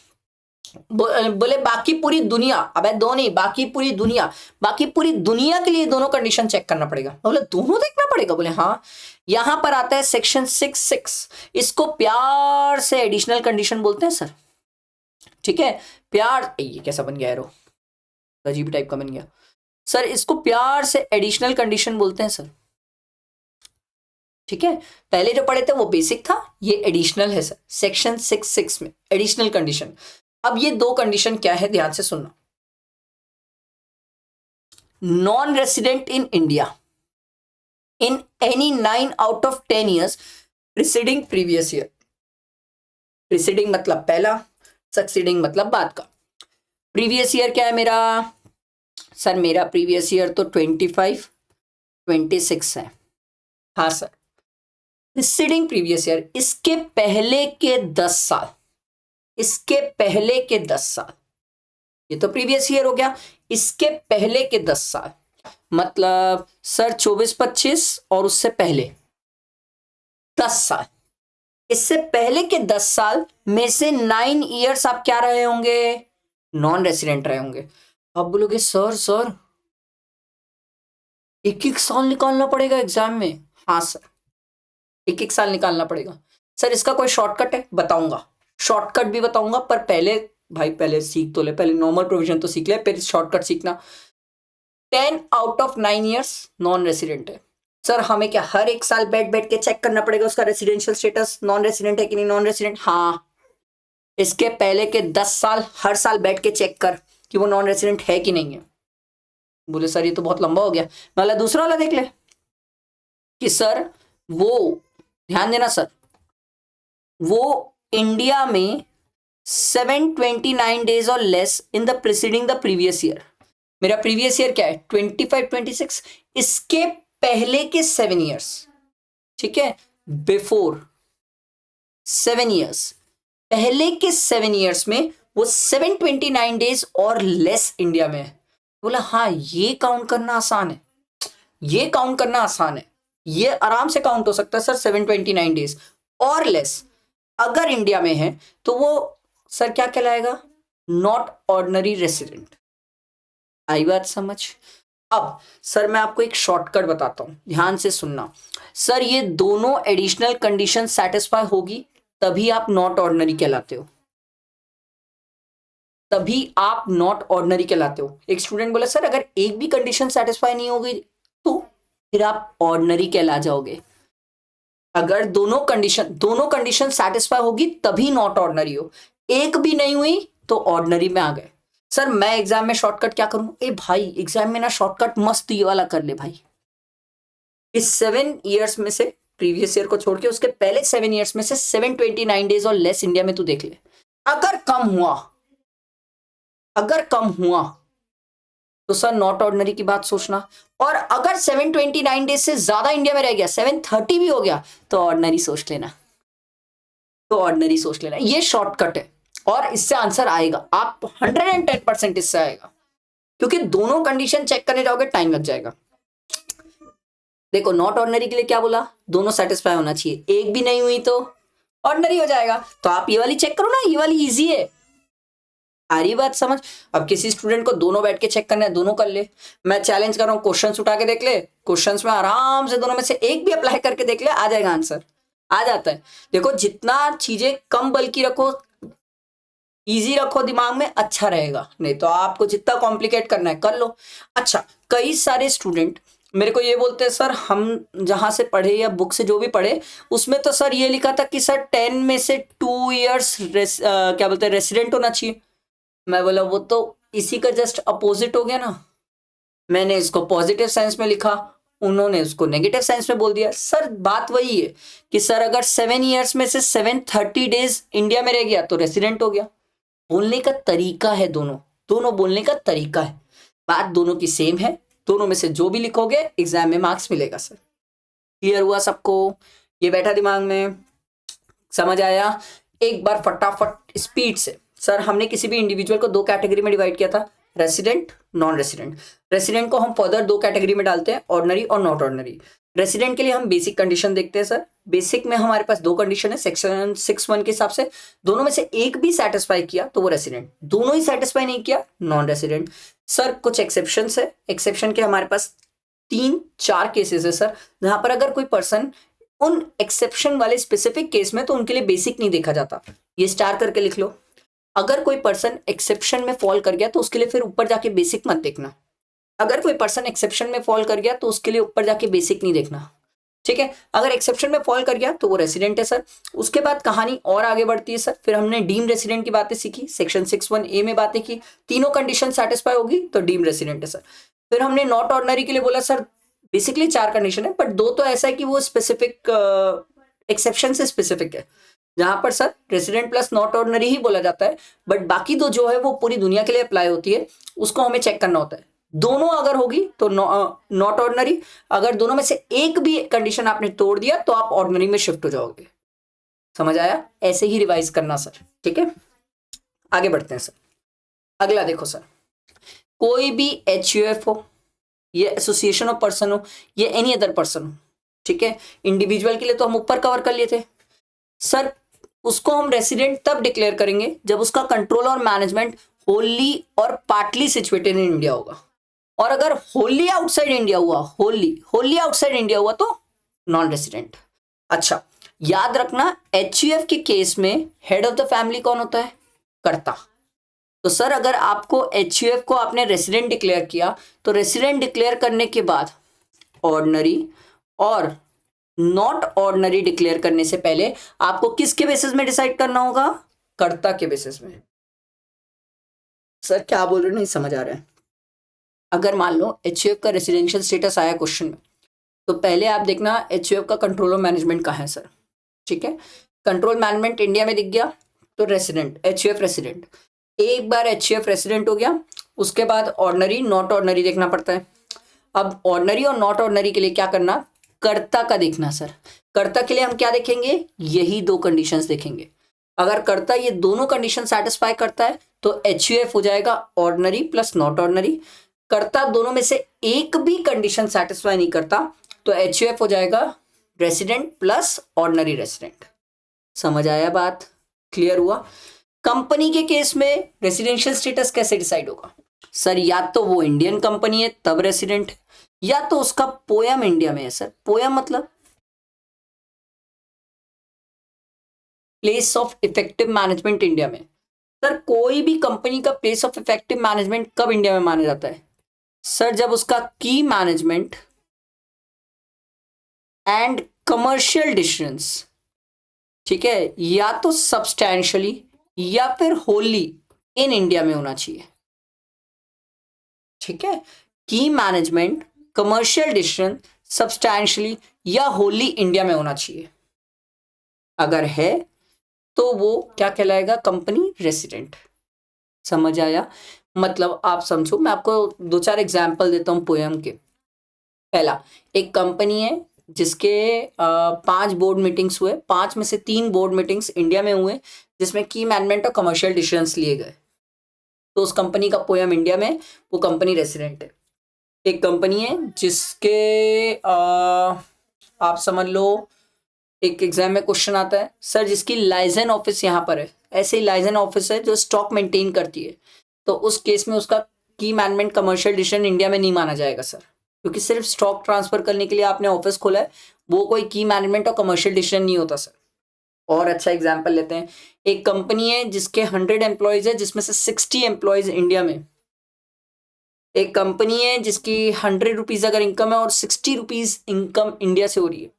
बोले बाकी पूरी दुनिया। अबे 2 नहीं, बाकी पूरी दुनिया। बाकी पूरी दुनिया के लिए दोनों कंडीशन चेक करना पड़ेगा। बोले दोनों देखना पड़ेगा? बोले हाँ, यहां पर आता है सेक्शन 6(6), इसको प्यार से एडिशनल कंडीशन बोलते हैं सर। ठीक है, प्यार, ये कैसा बन गया एरो, अजीब टाइप का बन गया सर, इसको प्यार से एडिशनल कंडीशन बोलते हैं सर। ठीक है, पहले जो पढ़े थे वो बेसिक था, ये एडिशनल है सर, सेक्शन 6(6) में एडिशनल कंडीशन। अब ये 2 कंडीशन क्या है, ध्यान से सुनना। Non resident in India in any 9 out of 10 years preceding previous year. Preceding मतलब पहला, सक्सीडिंग मतलब बाद का। प्रीवियस ईयर क्या है मेरा सर? मेरा प्रीवियस ईयर तो 25, 26 है। हाँ सर, प्रीसीडिंग प्रीवियस ईयर, इसके पहले के 10 साल, इसके पहले के 10 साल, ये तो प्रीवियस ईयर हो गया, इसके पहले के 10 साल मतलब सर 24-25 और उससे पहले 10 साल, इससे पहले के 10 साल में से 9 years आप क्या रहे होंगे? नॉन रेसिडेंट रहे होंगे। आप बोलोगे सर सर 1-1 साल निकालना पड़ेगा एग्जाम में? हाँ सर, 1-1 साल निकालना पड़ेगा सर। इसका कोई शॉर्टकट है? बताऊंगा, शॉर्टकट भी बताऊंगा, पर पहले भाई पहले सीख तो ले, पहले नॉर्मल प्रोविजन तो सीख ले, फिर शॉर्टकट सीखना। 10 out of 9 years non resident है सर, हमें क्या हर 1 साल बैठ बैठ के चेक करना पड़ेगा उसका रेसिडेंशियल स्टेटस, नॉन रेसिडेंट है कि नहीं नॉन रेसिडेंट? हाँ, इसके पहले के 10 साल हर साल बैठ के चेक कर कि वो नॉन रेसिडेंट है कि नहीं है। बोले सर ये तो बहुत लंबा हो गया। वाला दूसरा वाला देख ले कि सर वो, ध्यान देना सर, वो इंडिया में 729 days और less in the preceding the previous year. मेरा प्रीवियस ईयर क्या है? 25, 26, इसके पहले के 7 years। ठीक है, बिफोर 7 years, पहले के 7 years में वो 729 days और लेस इंडिया में है। बोला हाँ, ये काउंट करना आसान है, ये काउंट करना आसान है, ये आराम से काउंट हो सकता है सर। 729 days और लेस अगर इंडिया में है तो वो सर क्या कहलाएगा? Not ordinary resident. आई बात समझ? अब सर मैं आपको एक शॉर्टकट बताता हूं, ध्यान से सुनना सर। ये दोनों एडिशनल कंडीशन सेटिस्फाई होगी तभी आप नॉट ऑर्डिनरी कहलाते हो, तभी आप नॉट ऑर्डिनरी कहलाते हो। एक स्टूडेंट बोला सर अगर एक भी कंडीशन सेटिस्फाई नहीं होगी तो फिर आप ऑर्डिनरी कहला जाओगे। अगर दोनों कंडीशन सेटिस्फाई होगी तभी नॉट ऑर्डिनरी हो, एक भी नहीं हुई तो ऑर्डिनरी में आ गए। सर मैं एग्जाम में शॉर्टकट क्या करूं? ए भाई एग्जाम में ना शॉर्टकट मस्त ये वाला कर ले भाई। इस 7 ईयर्स में से, प्रीवियस ईयर को छोड़ के उसके पहले 7 ईयर्स में से 729 डेज और लेस इंडिया में तू देख ले। अगर कम हुआ, अगर कम हुआ तो सर नॉट ऑर्डिनरी की बात सोचना। और अगर 729 डेज से ज्यादा इंडिया में रह गया, 730 भी हो गया, तो ऑर्डिनरी सोच लेना, तो ऑर्डिनरी सोच लेना। ये शॉर्टकट है और इससे आंसर आएगा, आप 110% इससे आएगा, क्योंकि दोनों कंडीशन चेक करने जाओगे टाइम लग जाएगा। देखो नॉट ऑर्डिनरी के लिए क्या बोला, दोनों सेटिस्फाई होना चाहिए, एक भी नहीं हुई तो ऑर्डिनरी हो जाएगा। तो आप ये वाली चेक करो ना, ये वाली इजी है। आ रही बात समझ? अब किसी स्टूडेंट को दोनों बैठ के चेक करना है, दोनों कर ले। मैं चैलेंज कर रहा हूँ, क्वेश्चंस उठा के देख ले, क्वेश्चंस में आराम से दोनों में से एक भी अप्लाई करके देख ले, आ जाएगा आंसर, आ जाता है। देखो जितना चीजें कम बल्कि रखो, इजी रखो दिमाग में, अच्छा रहेगा। नहीं तो आपको जितना कॉम्प्लिकेट करना है कर लो। अच्छा, कई सारे स्टूडेंट मेरे को ये बोलते हैं सर हम जहां से पढ़े या बुक से जो भी पढ़े उसमें तो सर ये लिखा था कि सर 10 में से 2 ईयर्स क्या बोलते हैं रेसिडेंट होना चाहिए। मैं बोला वो तो इसी का जस्ट अपोजिट हो गया ना, मैंने इसको पॉजिटिव सेंस में लिखा, उन्होंने उसको नेगेटिव सेंस में बोल दिया। सर बात वही है कि सर अगर 7 ईयर्स में से 730 डेज इंडिया में रह गया तो रेसिडेंट हो गया। बोलने का तरीका है, दोनों दोनों बोलने का तरीका है, बात दोनों की सेम है। दोनों में से जो भी लिखोगे एग्जाम में मार्क्स मिलेगा। सर क्लियर हुआ सबको? ये बैठा दिमाग में, समझ आया? एक बार फटाफट स्पीड से, सर हमने किसी भी इंडिविजुअल को 2 कैटेगरी में डिवाइड किया था, रेसिडेंट नॉन रेसिडेंट। रेसिडेंट को हम फर्दर 2 कैटेगरी में डालते हैं, ऑर्डिनरी और नॉट ऑर्डिनरी। रेसिडेंट के लिए हम बेसिक कंडीशन देखते हैं। सर बेसिक में हमारे पास 2 कंडीशन है, सेक्शन 6(1) के हिसाब से, दोनों में से एक भी सेटिस्फाई किया तो वो रेसिडेंट, दोनों ही सेटिस्फाई नहीं किया नॉन रेसिडेंट। सर कुछ एक्सेप्शन है, एक्सेप्शन के हमारे पास 3-4 केसेस है सर, जहां पर अगर कोई पर्सन उन एक्सेप्शन वाले स्पेसिफिक केस में तो उनके लिए बेसिक नहीं देखा जाता। ये स्टार करके लिख लो। अगर कोई पर्सन एक्सेप्शन में फॉल कर गया तो उसके लिए फिर ऊपर जाके बेसिक मत देखना। अगर कोई पर्सन एक्सेप्शन में फॉल कर गया तो उसके लिए ऊपर जाके बेसिक नहीं देखना, ठीक है? अगर एक्सेप्शन में फॉल कर गया तो वो रेसिडेंट है सर। उसके बाद कहानी और आगे बढ़ती है सर, फिर हमने डीम रेसिडेंट की बातें सीखी, सेक्शन 6(1)(a) में बातें की, तीनों कंडीशन सेटिस्फाई होगी तो डीम रेसिडेंट है सर। फिर हमने नॉट ऑर्डिनरी के लिए बोला सर बेसिकली 4 कंडीशन है, बट 2 तो ऐसा है कि वो स्पेसिफिक एक्सेप्शन से स्पेसिफिक है, जहां पर sir resident plus not ordinary ही बोला जाता है, बट बाकी 2 जो है वो पूरी दुनिया के लिए अप्लाई होती है, उसको हमें चेक करना होता है। दोनों अगर होगी तो नॉट ऑर्डिनरी, अगर दोनों में से एक भी कंडीशन आपने तोड़ दिया तो आप ऑर्डिनरी में शिफ्ट हो जाओगे। समझ आया? ऐसे ही रिवाइज करना सर, ठीक है? आगे बढ़ते हैं सर। अगला देखो सर, कोई भी HUF हो, ये एसोसिएशन ऑफ पर्सन हो, ये एनी अदर पर्सन हो, ठीक है? इंडिविजुअल के लिए तो हम ऊपर कवर कर लिए थे सर, उसको हम रेसिडेंट तब डिक्लेयर करेंगे जब उसका कंट्रोल और मैनेजमेंट होली और पार्टली सिचुएटेड इन इंडिया होगा। और अगर होली आउटसाइड इंडिया हुआ, होली आउटसाइड इंडिया हुआ तो नॉन रेसिडेंट। अच्छा याद रखना, HUF के केस में हेड ऑफ द फैमिली कौन होता है? कर्ता। तो सर अगर आपको HUF को आपने रेसिडेंट डिक्लेयर किया तो रेसिडेंट डिक्लेयर करने के बाद ऑर्डिनरी और नॉट ऑर्डिनरी डिक्लेयर करने से पहले आपको किसके बेसिस में डिसाइड करना होगा? कर्ता के बेसिस में। सर क्या बोल रहे हो, नहीं समझ आ रहा है? अगर मान लो HUF का रेसिडेंशियल स्टेटस आया क्वेश्चन में, तो पहले आप देखना HUF का कंट्रोल और मैनेजमेंट कहाँ है सर, ठीक है? कंट्रोल मैनेजमेंट इंडिया में दिख गया तो रेसिडेंट, HUF रेसिडेंट। एक बार HUF रेसिडेंट हो गया, उसके बाद ऑर्डिनरी नॉट ऑर्डिनरी देखना पड़ता है। अब ऑर्डिनरी और नॉट ऑर्डिनरी के लिए क्या करना? कर्ता का देखना सर। कर्ता के लिए हम क्या देखेंगे? यही 2 कंडीशंस देखेंगे। अगर कर्ता ये दोनों कंडीशन सेटिस्फाई करता है तो HUF हो जाएगा ऑर्डिनरी प्लस नॉट ऑर्डिनरी। कर्ता दोनों में से एक भी कंडीशन सेटिस्फाई नहीं करता तो HUF हो जाएगा रेसिडेंट प्लस ऑर्डिनरी रेसिडेंट। समझ आया बात? क्लियर हुआ? कंपनी के केस में रेसिडेंशियल स्टेटस कैसे डिसाइड होगा? सर या तो वो इंडियन कंपनी है तब रेसिडेंट है, या तो उसका पोयम इंडिया में है। सर पोयम मतलब place of effective management India में। सर कोई भी कंपनी का प्लेस ऑफ इफेक्टिव मैनेजमेंट कब इंडिया में माना जाता है? सर जब उसका की मैनेजमेंट एंड कमर्शियल डिसीजंस, ठीक है, या तो सब्सटैंशियली या फिर होली इन इंडिया में होना चाहिए। ठीक है, की मैनेजमेंट कमर्शियल डिसीजन सब्सटैंशियली या होली इंडिया में होना चाहिए। अगर है तो वो क्या कहलाएगा, कंपनी रेसिडेंट। समझ आया? मतलब आप समझो, मैं आपको दो चार एग्जाम्पल देता हूँ पोयम के। पहला, एक कंपनी है जिसके 5 बोर्ड मीटिंग्स हुए, 5 में से 3 बोर्ड मीटिंग्स इंडिया में हुए जिसमें की मैनेजमेंट और कमर्शियल डिसीजंस लिए गए, तो उस कंपनी का पोयम इंडिया में, वो कंपनी रेसिडेंट है। एक कंपनी है जिसके आप समझ लो, एक एग्जाम में क्वेश्चन आता है, सर जिसकी लाइजन ऑफिस यहाँ पर है, ऐसे ही लाइजन ऑफिस है जो स्टॉक मेंटेन करती है, तो उस केस में उसका की मैनेजमेंट कमर्शियल डिसीजन इंडिया में नहीं माना जाएगा सर, क्योंकि सिर्फ स्टॉक ट्रांसफर करने के लिए आपने ऑफिस खोला है, वो कोई की मैनेजमेंट और कमर्शियल डिसीजन नहीं होता सर। और अच्छा एग्जाम्पल लेते हैं, एक कंपनी है जिसके 100 एम्प्लॉयज है जिसमें से 60 एम्प्लॉयज इंडिया में। एक कंपनी है जिसकी 100 रुपीज अगर इनकम है और 60 रुपीज इनकम इंडिया से हो रही है।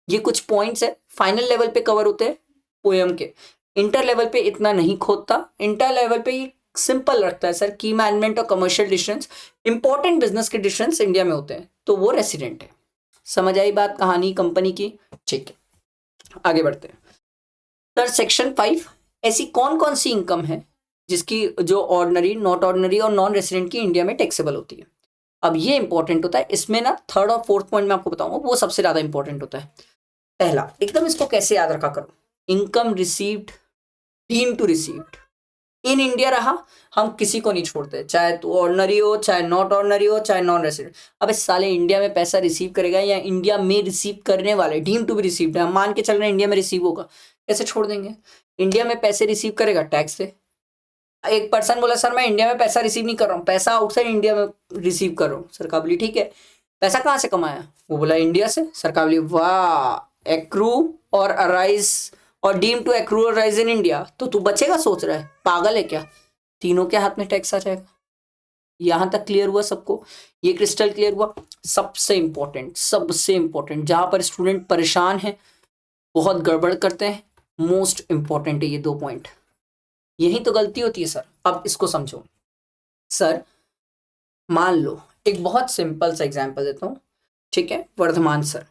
ये कुछ पॉइंट्स है, फाइनल लेवल पे कवर होते हैं पोयम के, इंटर लेवल पे इतना नहीं खोदता। इंटर लेवल पे ये सिंपल रखता है सर, की मैनेजमेंट और कमर्शियल डिसीजंस, इंपॉर्टेंट बिजनेस के डिसीजंस इंडिया में होते हैं, तो वो रेसिडेंट है। समझ आई बात कहानी कंपनी की? ठीक है, आगे बढ़ते हैं सर। सेक्शन 5, ऐसी कौन कौन सी इनकम है जिसकी जो ऑर्डिनरी, नॉट ऑर्डिनरी और नॉन रेसिडेंट की इंडिया में टैक्सेबल होती है। अब ये इंपॉर्टेंट होता है, इसमें ना थर्ड और फोर्थ पॉइंट मैं आपको बताऊंगा, वो सबसे ज्यादा इंपॉर्टेंट होता है। पहला एकदम, इसको कैसे याद रखा करो, income received deem to received in India रहा, हम किसी को नहीं छोड़ते, चाहे तो ऑर्डिनरी हो, चाहे नॉट ऑर्डिनरी हो, चाहे नॉन रेसिडेंट। अब इस साले इंडिया में पैसा रिसीव करेगा या इंडिया में रिसीव करने वाले, डीम टू बी रिसीव्ड है, हम मान के चल रहे हैं इंडिया में रिसीव होगा, कैसे छोड़ देंगे? इंडिया में पैसे रिसीव करेगा टैक्स से। एक पर्सन बोला सर मैं इंडिया में पैसा रिसीव नहीं कर रहा हूँ, पैसा आउटसाइड इंडिया में रिसीव कर रहा हूँ। सरकार बोली ठीक है, पैसा कहाँ से कमाया? वो बोला इंडिया से। सरकार बोली वाह, एक्रू और अराइज और डीम टू एक्रू और राइज इन इंडिया, तो तू बचेगा सोच रहा है, पागल है क्या? तीनों के हाथ में टैक्स आ जाएगा। यहां तक क्लियर हुआ सबको? ये क्रिस्टल क्लियर हुआ? सबसे इंपॉर्टेंट जहां पर स्टूडेंट परेशान है, बहुत गड़बड़ करते हैं, मोस्ट इंपॉर्टेंट है ये 2 पॉइंट, यही तो गलती होती है सर। अब इसको समझो सर, मान लो एक बहुत सिंपल सा एग्जांपल देता हूं, ठीक है? वर्धमान सर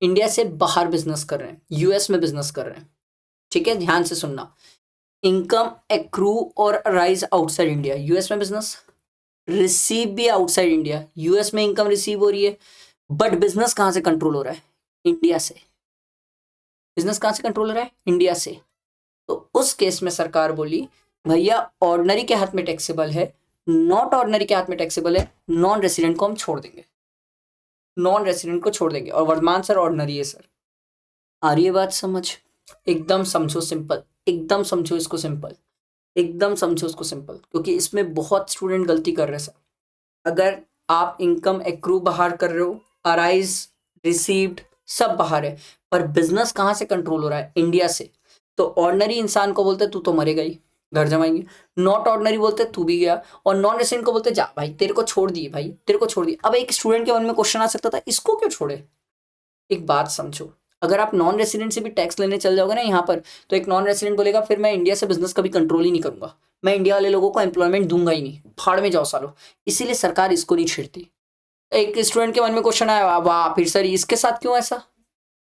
इंडिया से बाहर बिजनेस कर रहे हैं, यूएस में बिजनेस कर रहे हैं, ठीक है? ध्यान से सुनना, इनकम एक्रू और राइज आउटसाइड इंडिया, यूएस में बिजनेस, रिसीव भी आउटसाइड इंडिया, यूएस में इनकम रिसीव हो रही है, बट बिजनेस कहां से कंट्रोल हो रहा है? इंडिया से। बिजनेस कहां से कंट्रोल हो रहा है? इंडिया से। तो उस केस में सरकार बोली भैया ऑर्डिनरी के हाथ में टैक्सेबल है, नॉट ऑर्डिनरी के हाथ में टैक्सेबल है, नॉन रेसिडेंट को हम छोड़ देंगे, नॉन रेसिडेंट को छोड़ देंगे। और वर्धमान सर ऑर्डिनरी है सर। आ रही है बात समझ? एकदम समझो सिंपल, एकदम समझो इसको सिंपल, एकदम समझो उसको सिंपल, क्योंकि इसमें बहुत स्टूडेंट गलती कर रहे हैं सर। अगर आप इनकम एक्रू बाहर कर रहे हो, अराइज, रिसीव्ड सब बाहर है, पर बिजनेस कहां से कंट्रोल हो रहा है? इंडिया से, तो ऑर्डिनरी इंसान को बोलते तू तो मरेगा ही, घर जमाएंगे। नॉट ऑर्डिनरी बोलते तू भी गया, और नॉन रेसिडेंट को बोलते जा भाई तेरे को छोड़ दिए, भाई तेरे को छोड़ दिए। अब एक स्टूडेंट के मन में क्वेश्चन आ सकता था इसको क्यों छोड़े? एक बात समझो, अगर आप नॉन रेसिडेंट से भी टैक्स लेने चल जाओगे ना यहाँ पर, तो एक नॉन रेसिडेंट बोलेगा फिर मैं इंडिया से बिजनेस कभी कंट्रोल ही नहीं करूंगा, मैं इंडिया वाले लोगों को एम्प्लॉयमेंट दूंगा ही नहीं, फाड़ में जाओ सालो। इसीलिए सरकार इसको नहीं छेड़ती। एक स्टूडेंट के मन में क्वेश्चन आया, वाह फिर सर इसके साथ क्यों ऐसा?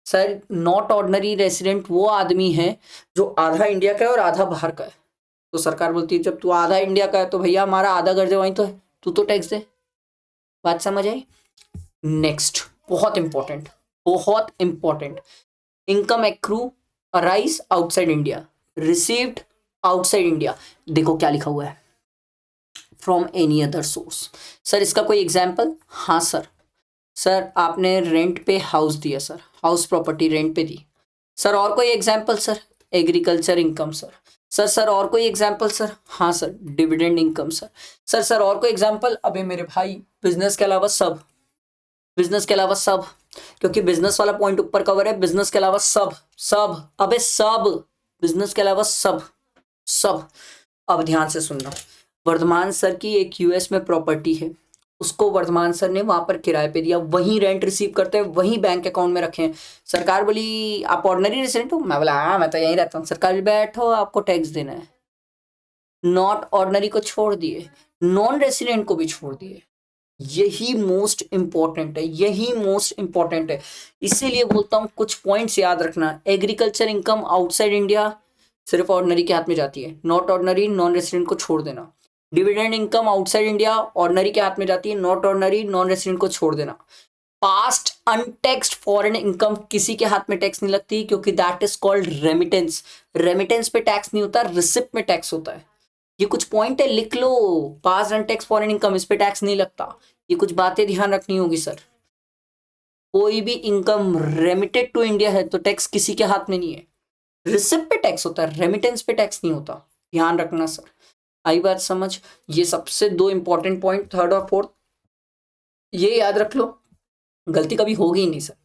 सर नॉट ऑर्डिनरी रेसिडेंट वो आदमी है जो आधा इंडिया का है और आधा बाहर का है, तो सरकार बोलती है जब तू आधा इंडिया का है तो भैया हमारा आधा घर वहीं तो है, तू तो टैक्स दे। बात समझ आई? नेक्स्ट, बहुत important, income accrue arise outside India, received outside India. देखो क्या लिखा हुआ है, from any other source. Sir इसका कोई एग्जाम्पल? हाँ सर, सर आपने रेंट पे हाउस दिया सर, हाउस प्रॉपर्टी रेंट पे दी सर। और कोई example sir? Agriculture income sir. Sir और कोई एग्जाम्पल सर? हाँ sir, dividend income sir. Sir और कोई एग्जाम्पल? अबे मेरे भाई बिजनेस के अलावा सब, बिजनेस के अलावा सब, क्योंकि बिजनेस वाला पॉइंट ऊपर कवर है, बिजनेस के अलावा सब, सब अबे सब, बिजनेस के अलावा सब सब। अब ध्यान से सुनना, वर्धमान सर की एक यूएस में प्रॉपर्टी है, उसको वर्धमान सर ने वहां पर किराए पे दिया, वहीं रेंट रिसीव करते हैं, वहीं बैंक अकाउंट में रखे हैं। सरकार बोली आप ऑर्डिनरी रेसिडेंट हो? मैं बोला हाँ मैं तो यहीं रहता हूँ। सरकार बोली बैठो आपको टैक्स देना है। नॉट ऑर्डिनरी को छोड़ दिए, नॉन रेसिडेंट को भी छोड़ दिए। यही मोस्ट इंपॉर्टेंट है, यही मोस्ट इंपॉर्टेंट है। इसीलिए बोलता हूं कुछ पॉइंट्स याद रखना। एग्रीकल्चर इनकम आउटसाइड इंडिया सिर्फ ऑर्डिनरी के हाथ में जाती है, नॉट ऑर्डिनरी नॉन रेसिडेंट को छोड़ देना। Dividend income outside India ordinary के हाथ में जाती है, नॉट ऑर्डिनरी नॉन रेसिडेंट को छोड़ देना। पास्ट अनटैक्स्ड फॉरेन इनकम किसी के हाथ में टैक्स नहीं लगती, क्योंकि that is called remittance. Remittance पे टैक्स नहीं होता, रिसिप्ट में टैक्स होता है। ये कुछ पॉइंट है, लिख लो। पास्ट अनटैक्स्ड फॉरेन इनकम, इस पे टैक्स नहीं लगता। ये कुछ बातें ध्यान रखनी होगी सर। कोई भी इनकम रेमिटेड टू इंडिया है तो टैक्स किसी के हाथ में नहीं है, रिसिप्ट पे टैक्स होता है, रेमिटेंस पे टैक्स नहीं होता। ध्यान रखना सर, आई बात समझ। ये सबसे दो इंपॉर्टेंट पॉइंट, थर्ड और फोर्थ, ये याद रख लो, गलती कभी होगी ही नहीं सर।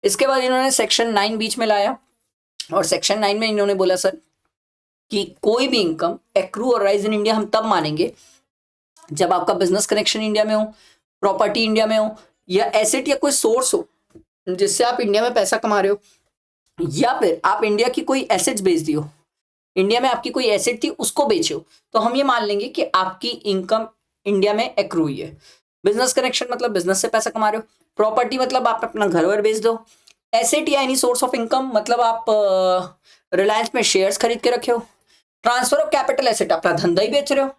इसके बाद इन्होंने सेक्शन 9 बीच में लाया, और सेक्शन 9 में इन्होंने बोला सर कि कोई भी इनकम एक्रू और राइज इन इंडिया हम तब मानेंगे जब आपका बिजनेस कनेक्शन इंडिया में हो, प्रॉपर्टी इंडिया में हो, या एसेट या कोई सोर्स हो जिससे आप इंडिया में पैसा कमा रहे हो, या फिर आप इंडिया की कोई एसेट्स बेच दी हो, इंडिया में आपकी कोई एसेट थी उसको बेचे हो, तो हम ये मान लेंगे कि आपकी इनकम इंडिया में एक्रू हुई है। बिजनेस कनेक्शन मतलब बिजनेस से पैसा कमा रहे हो, प्रॉपर्टी मतलब आप अपना घर वर बेच दो, एसेट या एनी सोर्स ऑफ इनकम मतलब आप रिलायंस में शेयर्स खरीद के रखे हो, ट्रांसफर ऑफ कैपिटल एसेट अपना धंधा ही बेच रहे हो,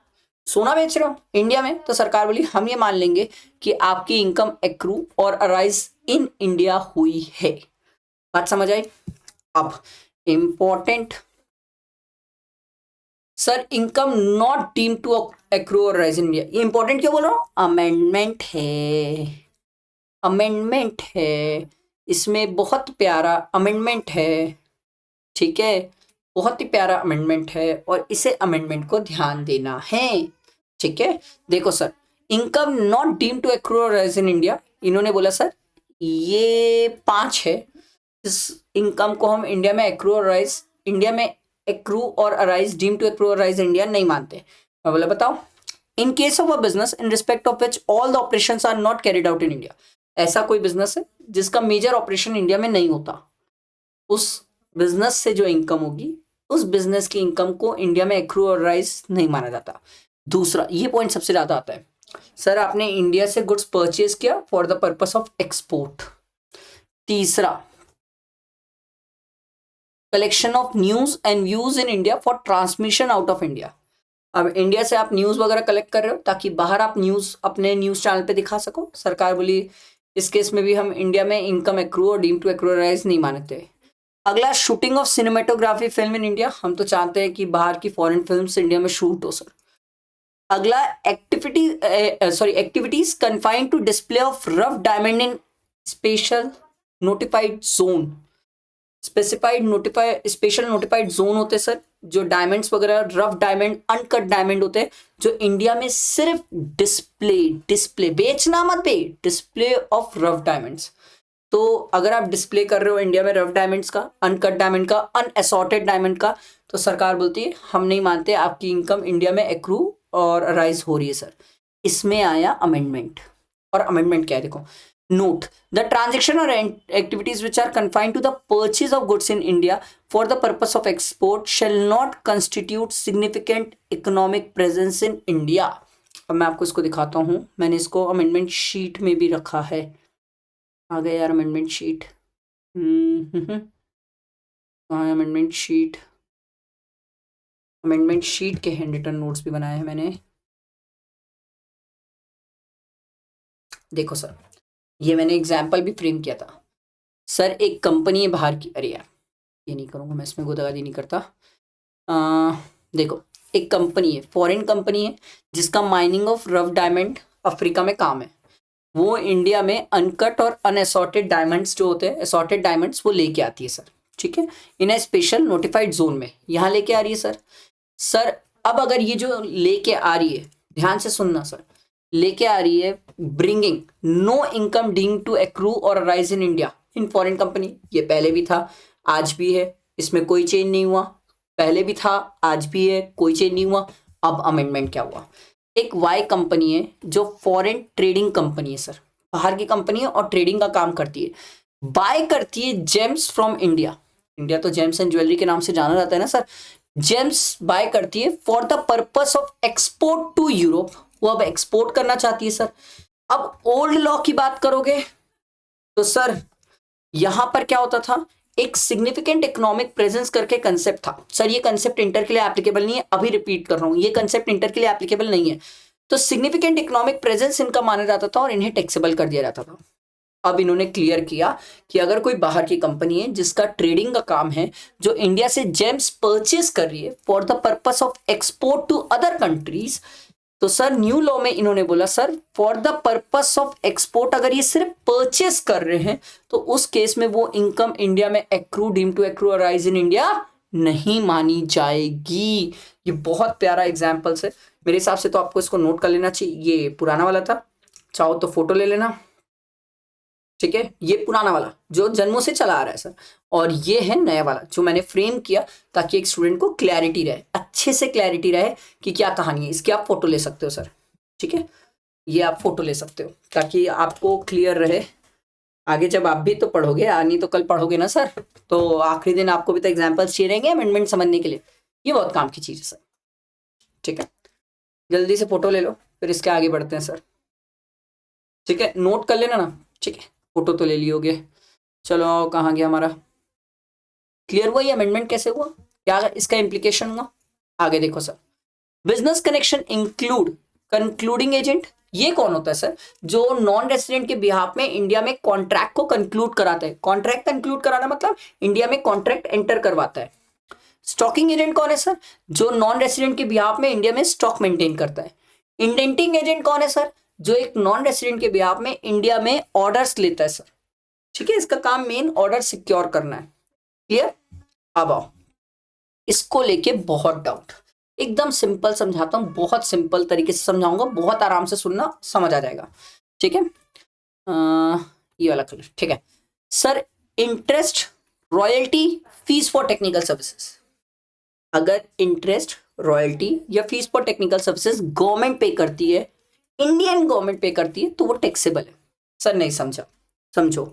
सोना बेच रहे हो इंडिया में, तो सरकार बोली हम ये मान लेंगे कि आपकी इनकम एक्रू और अराइज इन इंडिया हुई है। बात समझ आई? अब important sir, income not deem to accrue और राइज इन इंडिया, ये इंपॉर्टेंट क्यों बोल रहा हूं? अमेंडमेंट है, अमेंडमेंट है, इसमें बहुत प्यारा अमेंडमेंट है, ठीक है, बहुत ही प्यारा अमेंडमेंट है, और इसे अमेंडमेंट को ध्यान देना है, ठीक है। देखो sir, income not deem to accrue और राइज इन इंडिया, इन्होंने बोला सर ये 5 है, इस इनकम को हम इंडिया में एक्रू और राइज, इंडिया में एक्रू और अराइज, डीम टू एक्रू और राइज इंडिया नहीं मानते। मैं बोला बताओ। In case of a business in respect of which all the operations are not carried out in India, ऐसा कोई बिजनेस है जिसका मेजर ऑपरेशन इंडिया में नहीं होता, उस बिजनेस से जो इनकम होगी, उस बिजनेस की इनकम को इंडिया में एक्रू और राइज नहीं माना जाता। दूसरा, ये पॉइंट सबसे ज्यादा आता है सर, आपने इंडिया से गुड्स परचेज किया for the purpose of export. तीसरा, collection of news and views in India for transmission out of India. अब इंडिया से आप न्यूज वगैरह कलेक्ट कर रहे हो ताकि बाहर आप न्यूज अपने न्यूज चैनल पे दिखा सको। सरकार बोली इस केस में भी हम इंडिया में income accrue or deem to accrue rise नहीं मानते। अगला, shooting of cinematography film in India, हम तो चाहते हैं कि बाहर की फॉरेन फिल्म्स इंडिया में शूट हो सर। अगला, activities confined to display of rough diamond in special notified zone. Special notified zone होते सर, जो डायमंड्स वगैरह, रफ डायमंड, अनकट डायमंड होते हैं, जो इंडिया में सिर्फ डिस्प्ले बेचना मत पे, डिस्प्ले ऑफ रफ डायमंड्स। तो अगर आप डिस्प्ले कर रहे हो इंडिया में रफ डायमंड्स का, अनकट डायमंड का, अनएसॉर्टेड डायमंड का, तो सरकार बोलती है हम नहीं मानते, आपकी इनकम इंडिया में एक्रू और राइज हो रही है सर। इसमें आया अमेंडमेंट। और अमेंडमेंट क्या है देखो, note the transaction or activities which are confined to the purchase of goods in India for the purpose of export shall not constitute significant economic presence in India। अब मैं आपको इसको दिखाता हूं, मैंने इसको अमेंडमेंट शीट में भी रखा है। आ गया यार amendment sheet, amendment sheet, amendment sheet के हैंड रिटन नोट्स भी बनाए हैं मैंने। देखो सर, ये मैंने एग्जाम्पल भी फ्रेम किया था सर। एक कंपनी है बाहर की, अरे यार ये नहीं करूँगा मैं, इसमें गोदाबाजी नहीं करता। देखो, एक कंपनी है, फॉरेन कंपनी है, जिसका mining of rough diamond Africa में काम है। वो इंडिया में अनकट और अनएसॉर्टेड डायमंड्स जो होते हैं, असॉर्टेड डायमंड्स, वो लेके आती है सर, ठीक है, इन ए स्पेशल नोटिफाइड जोन में यहाँ लेके आ रही है सर। सर अब अगर ये जो लेके आ रही है, ध्यान से सुनना सर, लेके आ रही है bringing no income deemed to accrue और rise in India in foreign company, ये पहले भी था आज भी है, इसमें कोई चेंज नहीं हुआ, पहले भी था आज भी है, कोई चेंज नहीं हुआ। अब अमेंडमेंट क्या हुआ, एक वाई कंपनी है जो फॉरेन ट्रेडिंग कंपनी है सर, बाहर की कंपनी है और ट्रेडिंग का काम करती है, बाय करती है जेम्स फ्रॉम इंडिया। इंडिया तो जेम्स एंड ज्वेलरी के नाम से जाना जाता है ना सर, जेम्स बाय करती है for the purpose of export to Europe, वो अब एक्सपोर्ट करना चाहती है सर। अब ओल्ड लॉ की बात करोगे तो सर यहां पर क्या होता था, एक सिग्निफिकेंट इकोनॉमिक प्रेजेंस करके कंसेप्ट था सर। ये कंसेप्ट इंटर के लिए एप्लीकेबल नहीं है, अभी रिपीट कर रहा हूं, ये कंसेप्ट इंटर के लिए एप्लीकेबल नहीं है। तो सिग्निफिकेंट इकोनॉमिक प्रेजेंस इनका माना जाता था और इन्हें टैक्सेबल कर दिया जाता था। अब इन्होंने क्लियर किया कि अगर कोई बाहर की कंपनी है जिसका ट्रेडिंग का काम है, जो इंडिया से जेम्स परचेज कर रही है for the purpose of export to other countries, तो सर न्यू लॉ में इन्होंने बोला sir for the purpose of export, अगर ये सिर्फ परचेस कर रहे हैं तो उस केस में वो इनकम इंडिया में accrue deem to accrue arise in India नहीं मानी जाएगी। ये बहुत प्यारा एग्जाम्पल है मेरे हिसाब से, तो आपको इसको नोट कर लेना चाहिए। ये पुराना वाला था, चाहो तो फोटो ले लेना, ठीक है। ये पुराना वाला जो जन्मों से चला आ रहा है सर, और ये है नया वाला जो मैंने फ्रेम किया ताकि एक स्टूडेंट को क्लैरिटी रहे, अच्छे से क्लैरिटी रहे कि क्या कहानी है। इसकी आप फोटो ले सकते हो सर, ठीक है, ये आप फोटो ले सकते हो ताकि आपको क्लियर रहे। आगे जब आप भी तो पढ़ोगे, नहीं तो कल पढ़ोगे ना सर, तो आखिरी दिन आपको भी तो एग्जाम्पल्स चाहिए रहेंगे अमेंडमेंट समझने के लिए। ये बहुत काम की चीज़ है सर, ठीक है। जल्दी से फोटो ले लो, फिर इसके आगे बढ़ते हैं सर, ठीक है। नोट कर लेना ना, ठीक है। फोटो तो ले लियोगे, चलो कहाँ गया हमारा, क्लियर हुआ ये अमेंडमेंट कैसे हुआ, क्या इसका इम्प्लीकेशन हुआ। आगे देखो sir, business connection include concluding agent. ये कौन होता है सर, जो नॉन रेसिडेंट के बिहाफ में इंडिया में कॉन्ट्रैक्ट को कंक्लूड कराता है। कॉन्ट्रैक्ट कंक्लूड कराना मतलब इंडिया में कॉन्ट्रैक्ट एंटर करवाता है। स्टॉकिंग एजेंट कौन है सर, जो नॉन रेसिडेंट के बिहाफ में इंडिया में स्टॉक मेंटेन करता है। इंडेंटिंग एजेंट कौन है सर, जो एक नॉन रेसिडेंट के बिहाफ में इंडिया में ऑर्डर्स लेता है सर, ठीक है। इसका काम मेन ऑर्डर सिक्योर करना है, क्लियर। अब आओ, इसको लेके बहुत डाउट, एकदम सिंपल समझाता हूं, बहुत सिंपल तरीके से समझाऊंगा, बहुत आराम से सुनना, समझ आ जाएगा, ठीक है। ये वाला कलर, ठीक है sir. Interest, royalty, fees for technical services. अगर इंटरेस्ट, रॉयल्टी या fees for technical services government पे करती है, इंडियन गवर्नमेंट पे करती है, तो वो टैक्सेबल है। सर नहीं समझा, समझो।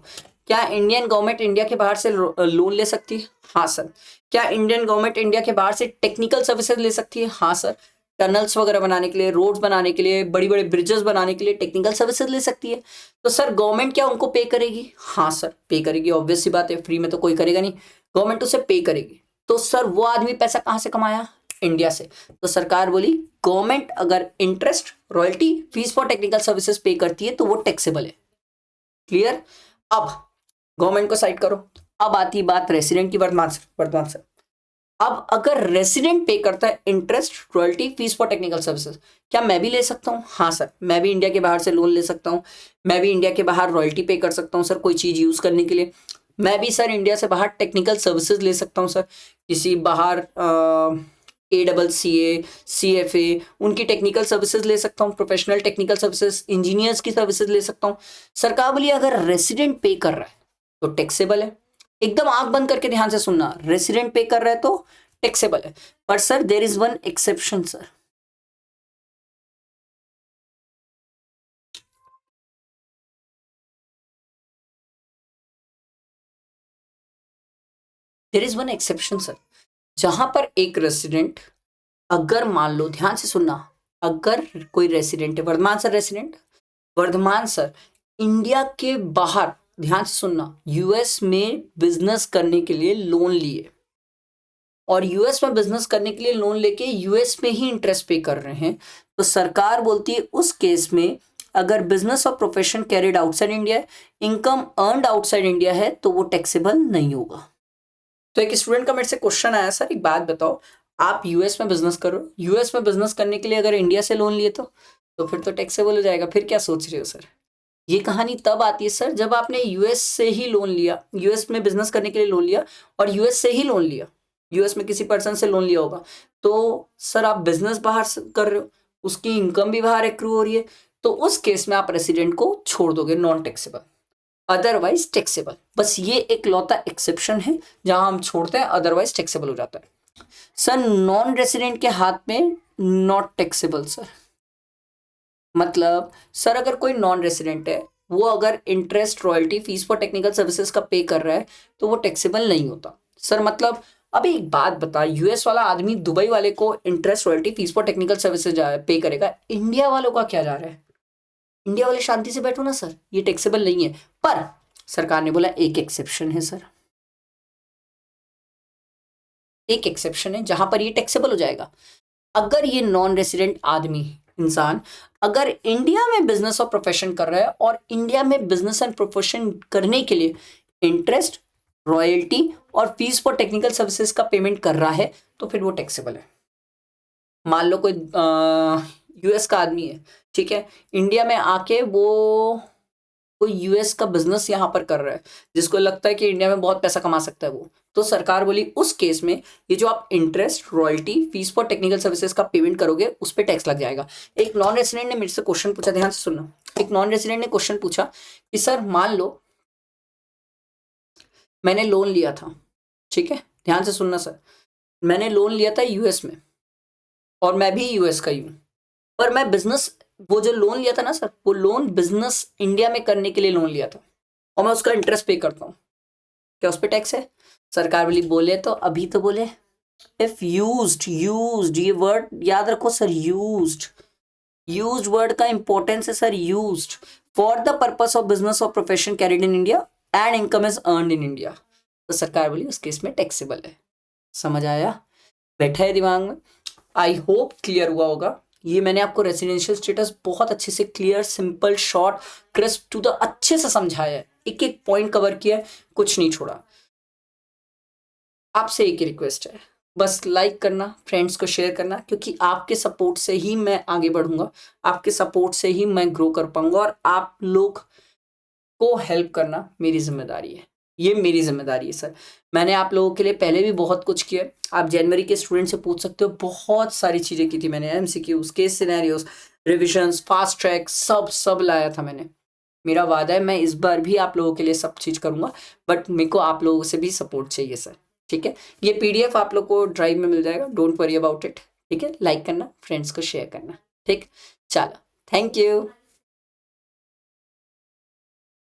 क्या इंडियन गवर्नमेंट इंडिया के बाहर से लोन ले सकती है? हाँ सर। क्या इंडियन गवर्नमेंट इंडिया के बाहर से टेक्निकल सर्विसेज ले सकती है? हाँ सर। टनल्स वगैरह बनाने के लिए, रोड्स बनाने के लिए, बड़ी बड़ी ब्रिजेस बनाने के लिए टेक्निकल सर्विसेज ले सकती है। तो सर गवर्नमेंट क्या उनको पे करेगी? हाँ सर पे करेगी, ऑब्वियस सी बात है, फ्री में तो कोई करेगा नहीं, गवर्नमेंट उसे पे करेगी। तो सर वो आदमी पैसा कहाँ से कमाया? इंडिया से। तो सरकार बोली गवर्नमेंट अगर interest, royalty, fees for technical services पे करती है तो वो टैक्सेबल है, क्लियर। अब गवर्नमेंट को साइड करो, अब आती बात रेसिडेंट की। वर्तमान से अब अगर रेसिडेंट पे करता है interest, royalty, fees for technical services, क्या मैं भी ले सकता हूँ? हाँ सर, मैं भी इंडिया के बाहर से लोन ले सकता हूँ, मैं भी इंडिया के बाहर रॉयल्टी पे कर सकता हूँ सर, कोई चीज़ यूज़ करने के लिए। मैं भी सर इंडिया से बाहर टेक्निकल सर्विसेज ले सकता हूँ सर, किसी बाहर ACCA, CFA, उनकी टेक्निकल सर्विसेज ले सकता हूँ, प्रोफेशनल टेक्निकल सर्विसेज, इंजीनियर्स की सर्विसेज ले सकता हूँ। सरकार बोली अगर रेसिडेंट पे कर रहा है तो टैक्सेबल है। एकदम आंख बंद करके ध्यान से सुनना, रेसिडेंट पे कर रहा है तो टैक्सेबल है। पर sir there is one exception sir, there is one exception sir. जहां पर एक रेसिडेंट, अगर मान लो, ध्यान से सुनना, अगर कोई रेसिडेंट है, Vardhman sir resident, Vardhman sir India के बाहर, ध्यान से सुनना, यूएस में बिजनेस करने के लिए लोन लिए और यूएस में बिजनेस करने के लिए लोन लेके यूएस में ही इंटरेस्ट पे कर रहे हैं, तो सरकार बोलती है उस केस में अगर बिजनेस और प्रोफेशन कैरिड आउटसाइड इंडिया है, इनकम अर्नड आउटसाइड इंडिया है, तो वो टैक्सेबल नहीं होगा। तो एक स्टूडेंट का मेरे से क्वेश्चन आया, सर एक बात बताओ, आप यूएस में बिजनेस करो, यूएस में बिजनेस करने के लिए अगर इंडिया से लोन लिए तो फिर तो टैक्सेबल हो जाएगा, फिर क्या सोच रहे हो सर? ये कहानी तब आती है सर जब आपने यूएस से ही लोन लिया, यूएस में बिजनेस करने के लिए लोन लिया और यूएस से ही लोन लिया, यूएस में किसी पर्सन से लोन लिया होगा, तो सर आप बिजनेस बाहर कर रहे हो, उसकी इनकम भी बाहर एक्रू हो रही है, तो उस केस में आप रेसिडेंट को छोड़ दोगे नॉन टैक्सेबल, अदरवाइज टैक्सेबल। बस ये एक लौता एक्सेप्शन है जहां हम छोड़ते हैं, अदरवाइज टैक्सेबल हो जाता है। सर नॉन रेसिडेंट के हाथ में नॉट टैक्सेबल सर, मतलब सर अगर कोई नॉन रेसिडेंट है, वो अगर interest, royalty, fees for technical services का पे कर रहा है तो वो टैक्सेबल नहीं होता सर। मतलब अब एक बात बता, यूएस वाला आदमी दुबई वाले को interest, royalty, fees for technical services पे करेगा, इंडिया वालों का क्या जा रहा है? इंडिया वाले शांति से बैठो ना सर, ये टैक्सेबल नहीं है। पर सरकार ने बोला एक एक्सेप्शन है सर, एक एक्सेप्शन है जहां पर ये टैक्सेबल हो जाएगा। अगर ये नॉन रेसिडेंट आदमी, इंसान, अगर इंडिया में बिजनेस और प्रोफेशन कर रहा है और इंडिया में बिजनेस एंड प्रोफेशन करने के लिए इंटरेस्ट, रॉयल्टी और फीस फॉर टेक्निकल सर्विसेज का पेमेंट कर रहा है, तो फिर वो टैक्सेबल है। मान लो कोई यूएस का आदमी है, ठीक है, इंडिया में आके वो कोई यूएस का बिजनेस यहाँ पर कर रहा है, जिसको लगता है कि इंडिया में बहुत पैसा कमा सकता है वो, तो सरकार बोली उस केस में ये जो आप interest, royalty, fees for technical services का पेमेंट करोगे उस पर टैक्स लग जाएगा। एक नॉन रेसिडेंट ने मेरे से क्वेश्चन पूछा, ध्यान से सुनना। एक नॉन रेसिडेंट ने क्वेश्चन पूछा कि सर मान लो मैंने लोन लिया था, ठीक है, ध्यान से सुनना सर, मैंने लोन लिया था यूएस में और मैं भी यूएस का ही हूँ, पर मैं बिजनेस, वो जो लोन लिया था ना सर, वो लोन बिजनेस इंडिया में करने के लिए लोन लिया था और मैं उसका इंटरेस्ट पे करता हूँ, क्या उस पर टैक्स है? सरकार वाली बोले तो अभी तो बोले इफ यूज्ड, यूज्ड, ये वर्ड याद रखो सर, यूज्ड, यूज्ड वर्ड का इंपॉर्टेंस है sir, used for the purpose of business और profession carried in India and income is earned in India, तो सरकार बोली उस केस में टैक्सेबल है। समझ आया? बैठा है दिमाग में? आई होप क्लियर हुआ होगा। ये मैंने आपको रेसिडेंशियल स्टेटस बहुत अच्छे से clear, simple, short, crisp to the अच्छे से समझाया है, एक एक पॉइंट कवर किया है, कुछ नहीं छोड़ा। आपसे एक ही रिक्वेस्ट है, बस लाइक करना, फ्रेंड्स को शेयर करना, क्योंकि आपके सपोर्ट से ही मैं आगे बढ़ूंगा, आपके सपोर्ट से ही मैं ग्रो कर पाऊंगा, और आप लोग को हेल्प करना मेरी जिम्मेदारी है, ये मेरी जिम्मेदारी है सर। मैंने आप लोगों के लिए पहले भी बहुत कुछ किया, आप जनवरी के स्टूडेंट से पूछ सकते हो, बहुत सारी चीज़ें की थी मैंने, MCQs, case scenarios, revisions, fast track, सब लाया था मैंने। मेरा वादा है मैं इस बार भी आप लोगों के लिए सब चीज़ करूँगा, बट मेरे को आप लोगों से भी सपोर्ट चाहिए सर, ठीक है। ये पीडीएफ आप लोग को ड्राइव में मिल जाएगा, डोंट वरी अबाउट इट, ठीक है। लाइक करना, फ्रेंड्स को शेयर करना, ठीक। चलो, थैंक यू।